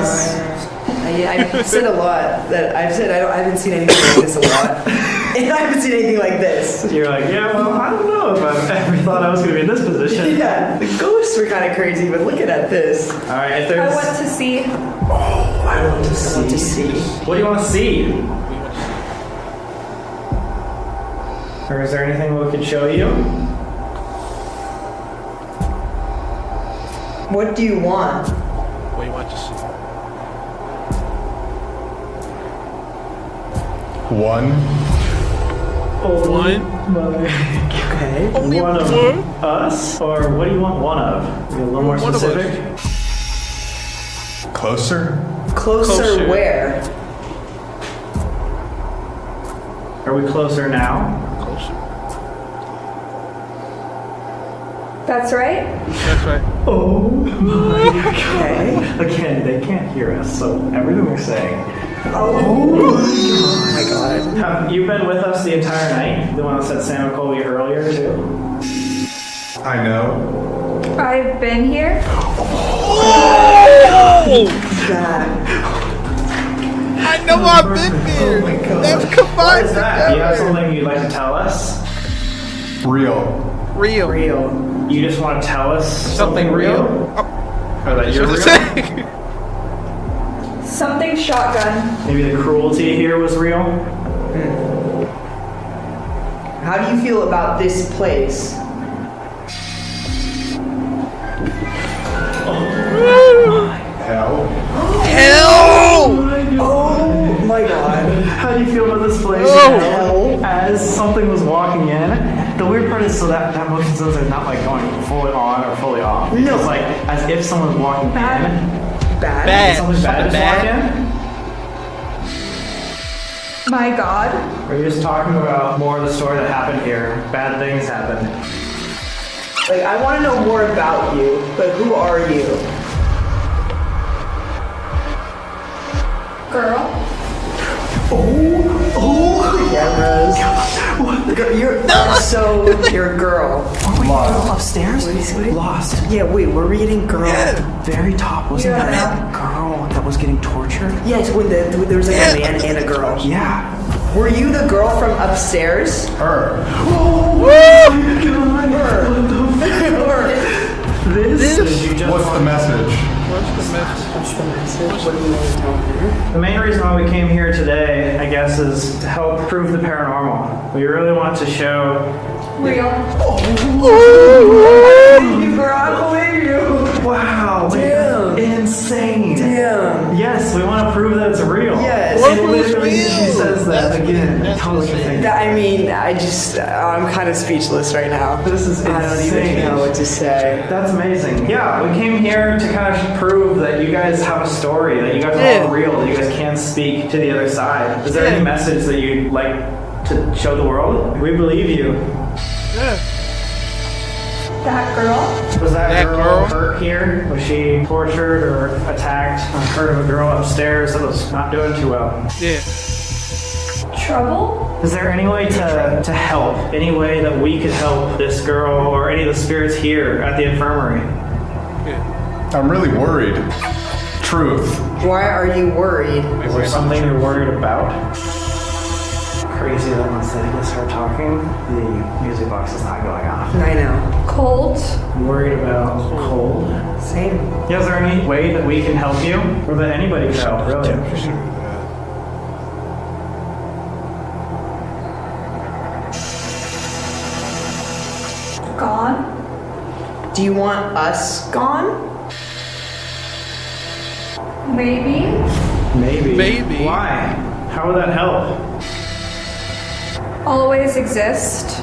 I've said a lot that I've said I haven't seen anything like this a lot, and I haven't seen anything like this. You're like, yeah, well, I don't know if I've ever thought I was going to be in this position. Yeah, the ghosts were kind of crazy, but looking at this, All right, if I there's... want to see. I want to see. I want to see. What do you want to see? Or is there anything we could show you? What do you want? What do you want to see? One. One? Okay. Only One of one? us? Or what do you want one of? Be a little more One of specific? Closer. Closer, Closer. where? Are we closer now? Closer. That's right. That's right. Oh my Okay. Again, they can't hear us, so everything we're saying. Oh my god. Have you been with us the entire night? The one that said Sam and Colby earlier, too? I know. I've been here. I know I've been there. That's combined What is that? Do you have together. something you'd like to tell us? Real. Real. You just want to tell us something real? Or that you're real? Something shotgun. Maybe the cruelty here was real? How do you feel about this place? Hell. Hell! Oh my god. How do you feel about this place? Oh. As something was walking in, the weird part is so that motion sensor is not like going fully on or fully off. No. It's like as if someone was walking in. Bad. Bad. Something bad just walked in. My god. Or are you just talking about more of the story that happened here? Bad things happened. Like, I want to know more about you, but who are you? Girl. Cameras. You're a girl. Upstairs? Lost. Yeah, wait, were we getting girl? Very top. Wasn't that that girl that was getting tortured? Yes, when there was like a man and a girl. Yeah. Were you the girl from upstairs? Her. This is you just What's the message? The main reason why we came here today, I guess, is to help prove the paranormal. We really want to show Real. You girl, I believe you. wow, Damn. insane. Damn. Yes, we want to prove that it's real. Yes. And literally, she says that again. Totally insane. I'm kind of speechless right now. This is insane. I don't even know what to say. That's amazing. Yeah, we came here to kind of prove that you guys have a story, that you guys are all real, that you guys can speak to the other side. Is there any message that you'd like to show the world? We believe you. That girl. Was that girl hurt here? Was she tortured or attacked? I heard of a girl upstairs that was not doing too well. Yeah. Trouble. Is there any way to help? Any way that we could help this girl or any of the spirits here at the infirmary? I'm really worried. Truth. Why are you worried? Is there something you're worried about? Crazy that once they start talking, the music box is not going off. I know. Cold. Worried about cold? Same. Yeah, is there any way that we can help you? Or that anybody can help, really? Gone. Do you want us gone? Maybe. Maybe. Why? How would that help? Always exist.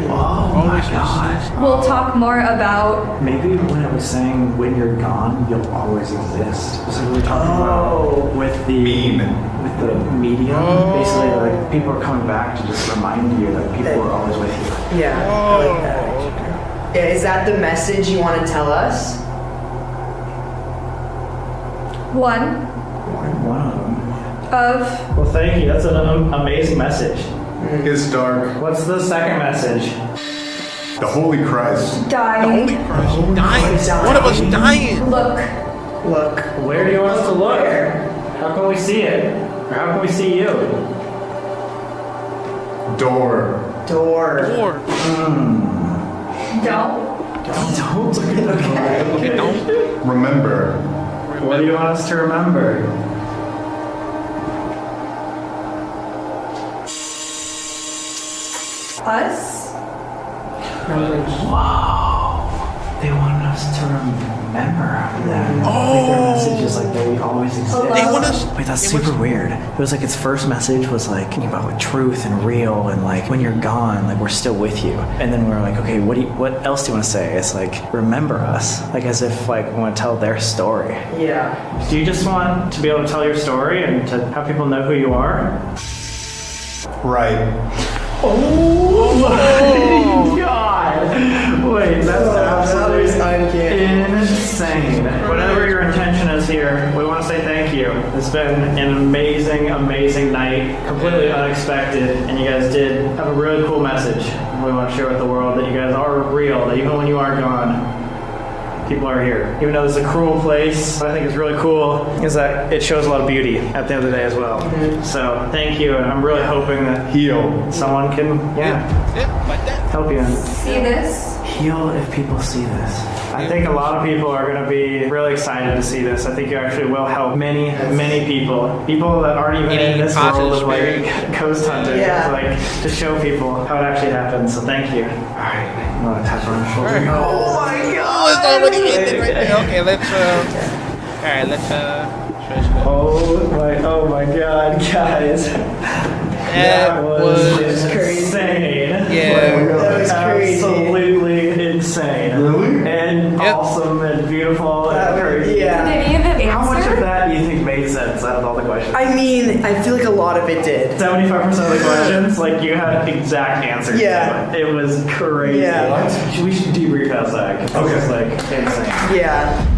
Oh my god. We'll talk more about. Maybe when it was saying when you're gone, you'll always exist. So we were talking about with the medium. Basically, like people are coming back to just remind you that people are always with you. Yeah. I like that. Yeah, is that the message you want to tell us? One One of them. of. Well, thank you. That's an amazing message. It's dark. What's the second message? The Holy Christ. Dying. Dying. One of us dying. Look. Where do you want us to look? How can we see it? Or how can we see you? Door. Or Don't. Don't look at the okay, don't. Remember. What do you want us to remember? Us. Wow. They wanted us to remember that. Their message is like that we always exist. They want us. Wait, that's super weird. It was like its first message was like about like truth and real and like when you're gone, like we're still with you. And then we're like, okay, what else do you want to say? It's like remember us, like as if like we want to tell their story. Yeah. Do you just want to be able to tell your story and to have people know who you are? Right. Oh my god! Wait, that's absolutely insane. Whatever your intention Mansion is here, we want to say thank you. It's been an amazing, amazing night, completely unexpected, and you guys did have a really cool message. We want to share with the world that you guys are real, that even when you are gone, people are here. Even though this is a cruel place, what I think is really cool is that it shows a lot of beauty at the end of the day as well. So thank you, and I'm really hoping that someone can help you. See this? Heal if people see this. I think a lot of people are going to be really excited to see this. I think you actually will help many, many people. People that aren't even in this world of like ghost hunting. Yeah. Like to show people how it actually happens. So thank you. All right, I'm going to tap on the shoulder. Oh my god! Oh, it's already ended right there. Okay, let's alright, let's Oh my god, guys. That was insane. Yeah. That was crazy. Absolutely insane. Really? And awesome and beautiful and crazy. Yeah. Did any of it answer? How much of that do you think made sense out of all the questions? I mean, I feel like a lot of it did. 75% of the questions, like you had exact answers. Yeah. To it. It was crazy. Yeah. We should debrief outside. It was like insane. Yeah.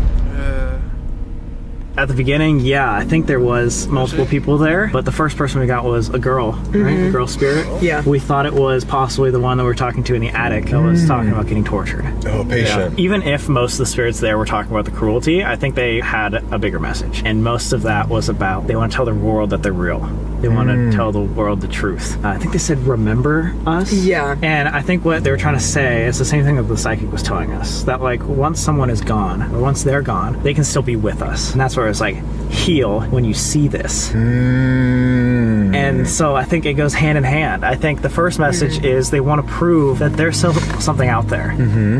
At the beginning, I think there was multiple people there, but the first person we got was a girl, right? A girl spirit. Yeah. We thought it was possibly the one that we were talking to in the attic that was talking about getting tortured. Oh, patient. Even if most of the spirits there were talking about the cruelty, I think they had a bigger message. And most of that was about they want to tell the world that they're real. They want to tell the world the truth. I think they said, remember us? Yeah. And I think what they were trying to say is the same thing that the psychic was telling us. That like once someone is gone, or once they're gone, they can still be with us. And that's where it's like, heal when you see this. And so I think it goes hand in hand. I think the first message is they want to prove that there's still something out there.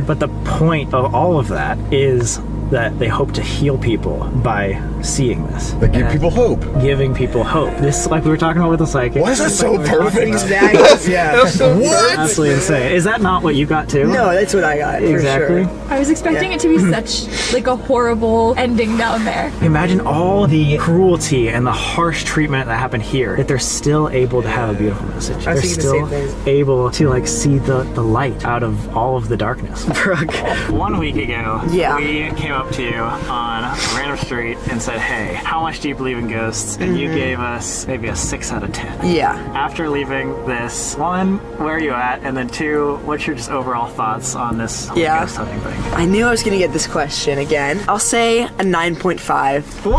But the point of all of that is that they hope to heal people by seeing this. They give people hope. Giving people hope. This, like we were talking about with the psychic. Why is that so perfect? Exactly. Yeah. What? Absolutely insane. Is that not what you got too? No, that's what I got. Exactly. For sure. I was expecting it to be such like a horrible ending down there. Imagine all the cruelty and the harsh treatment that happened here, that they're still able to have a beautiful message. I was They're thinking the still same thing. able to like see the light out of all of the darkness. Brooke, 1 week ago, we came up to you on a random street and said, hey, how much do you believe in ghosts? And you gave us maybe a 6 out of 10. Yeah. After leaving this, 1, where are you at? And then 2, what's your just overall thoughts on this whole ghost hunting thing? I knew I was gonna get this question again. I'll say a 9.5. What?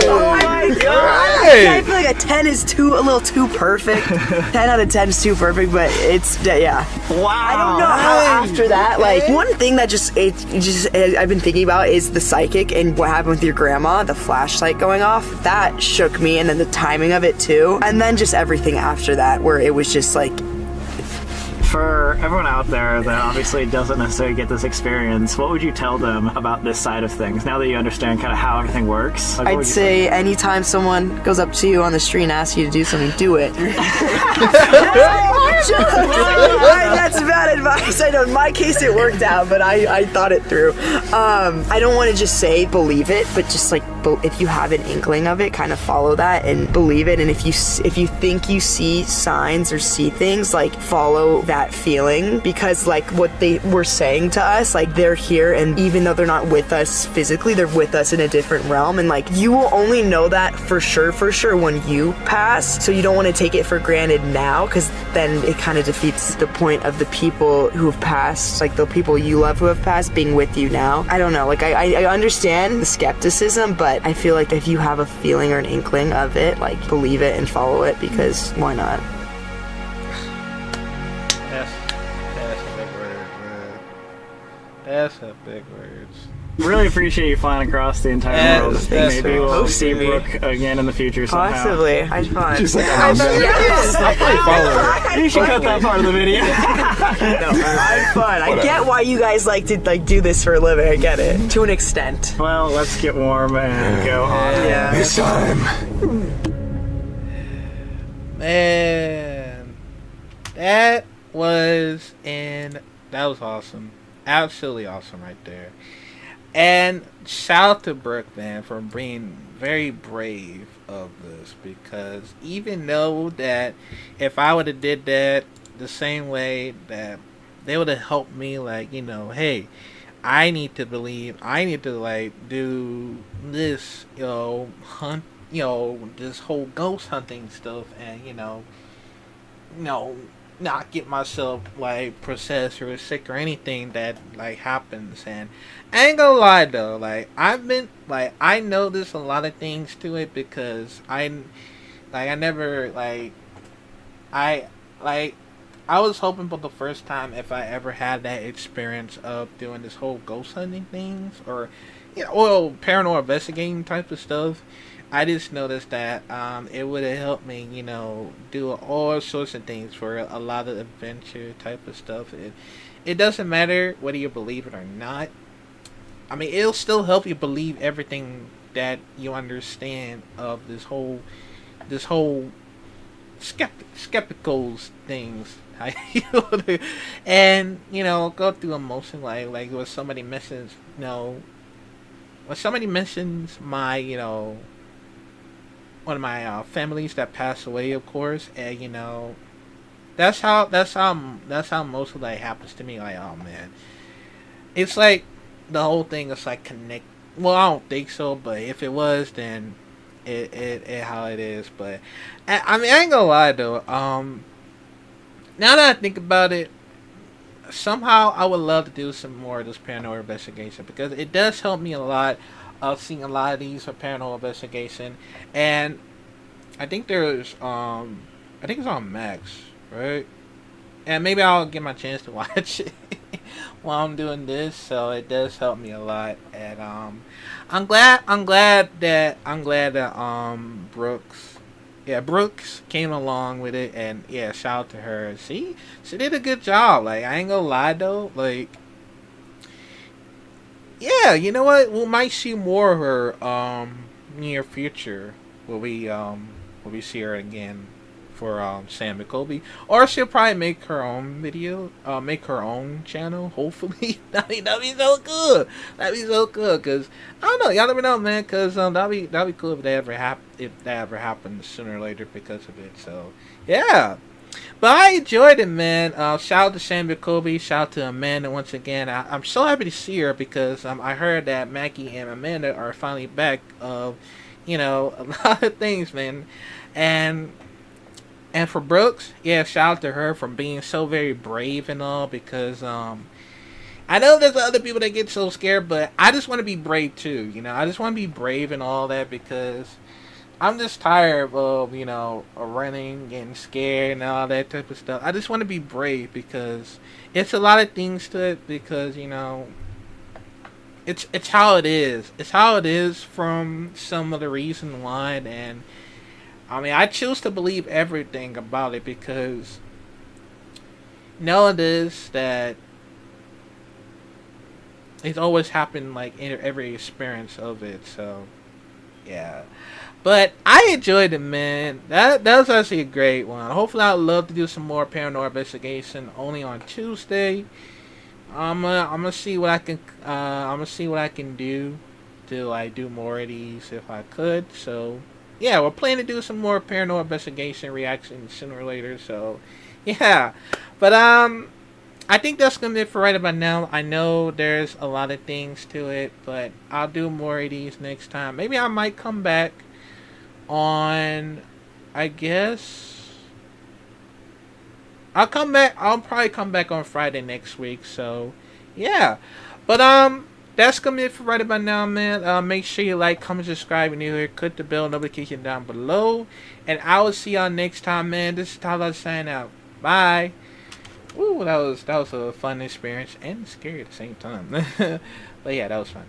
Oh my god! I feel like a 10 is a little too perfect. 10 out of 10 is too perfect, but it's yeah. Wow. I don't know how after that, like one thing that I've been thinking about is the psychic and what happened with your grandma, the flashlight going off. That shook me, and then the timing of it too, and then just everything after that, where it was just like. For everyone out there that obviously doesn't necessarily get this experience, what would you tell them about this side of things now that you understand kind of how everything works? Like, I'd say anytime someone goes up to you on the street and asks you to do something, do it. That's bad advice. I know in my case it worked out, but I thought it through. I don't want to just say believe it, but just like if you have an inkling of it, kind of follow that and believe it. And if you think you see signs or see things, like follow that feeling, because like what they were saying to us, like they're here, and even though they're not with us physically, they're with us in a different realm, and like you will only know that for sure when you pass. So you don't want to take it for granted now, because then it kind of defeats the point of the people who have passed, like the people you love who have passed being with you now. I don't know, like I understand the skepticism, but I feel like if you have a feeling or an inkling of it, like believe it and follow it, because why not? That's a big word, man. That's a big words. Really appreciate you flying across the entire world. Maybe we'll see Brooke again in the future somehow. Possibly. I'd fun. Just like You should cut that part of the video. No, I'm fun. I get why you guys like to do this for a living. I get it to an extent. Well, let's get warm and go on. Yeah. This time. Man, that was awesome. Absolutely awesome right there. And shout out to Brooke, man, for being very brave of this, because even though that if I would have did that the same way, that they would have helped me, like, you know, hey, I need to believe. I need to like do this, hunt, this whole ghost hunting stuff, and not get myself like possessed or sick or anything that like happens. And I ain't gonna lie though, like I noticed a lot of things to it because I never I was hoping for the first time if I ever had that experience of doing this whole ghost hunting things or paranormal investigating type of stuff. I just noticed that it would have helped me, do all sorts of things for a lot of adventure type of stuff. It doesn't matter whether you believe it or not. I mean, it'll still help you believe everything that you understand of this whole skeptical things. And go through emotion like when somebody mentions my one of my families that passed away, of course, and that's how most of that happens to me. Like, oh man, it's like the whole thing is like connect. Well, I don't think so, but if it was, then it how it is. But I mean, I ain't gonna lie though. Now that I think about it, somehow I would love to do some more of this paranormal investigation because it does help me a lot. I've seen a lot of these for paranormal investigation, and I think there's I think it's on Max, right? And maybe I'll get my chance to watch it while I'm doing this, so it does help me a lot. And I'm glad that Brooks came along with it, and yeah, shout out to her. She did a good job. Like, I ain't gonna lie though, like. Yeah, you know what? We might see more of her near future. Will we see her again for Sam McColby, or she'll probably make her own video, make her own channel. Hopefully, that'd be so good. That'd be so good. Cause I don't know, y'all never know, man. Cause that'd be cool if that ever happens sooner or later because of it. So yeah. But I enjoyed it, man. Shout out to Sam Jacoby. Shout out to Amanda once again. I'm so happy to see her because I heard that Mackie and Amanda are finally back. A lot of things, man. And for Brooks, yeah, shout out to her for being so very brave and all because I know there's other people that get so scared, but I just want to be brave too. I just want to be brave and all that because I'm just tired of, running, getting scared and all that type of stuff. I just want to be brave because it's a lot of things to it because, it's how it is. It's how it is from some of the reason why. And, I mean, I choose to believe everything about it because it is that it's always happened, like, in every experience of it. So, yeah. But I enjoyed it, man. That was actually a great one. Hopefully, I'd love to do some more paranormal investigation only on Tuesday. I'm gonna see what I can. I'm gonna see what I can do to like do more of these if I could. So yeah, we're planning to do some more paranormal investigation reactions sooner or later. So yeah, but I think that's gonna be it for right about now. I know there's a lot of things to it, but I'll do more of these next time. Maybe I might come back on, I guess I'll probably come back on Friday next week. So yeah, but that's gonna be it for right about now, man. Make sure you like, comment, subscribe, and you click the bell notification down below, and I will see y'all next time, man. This is Tyler signing out. Bye. Ooh, that was a fun experience and scary at the same time. But yeah, that was fun.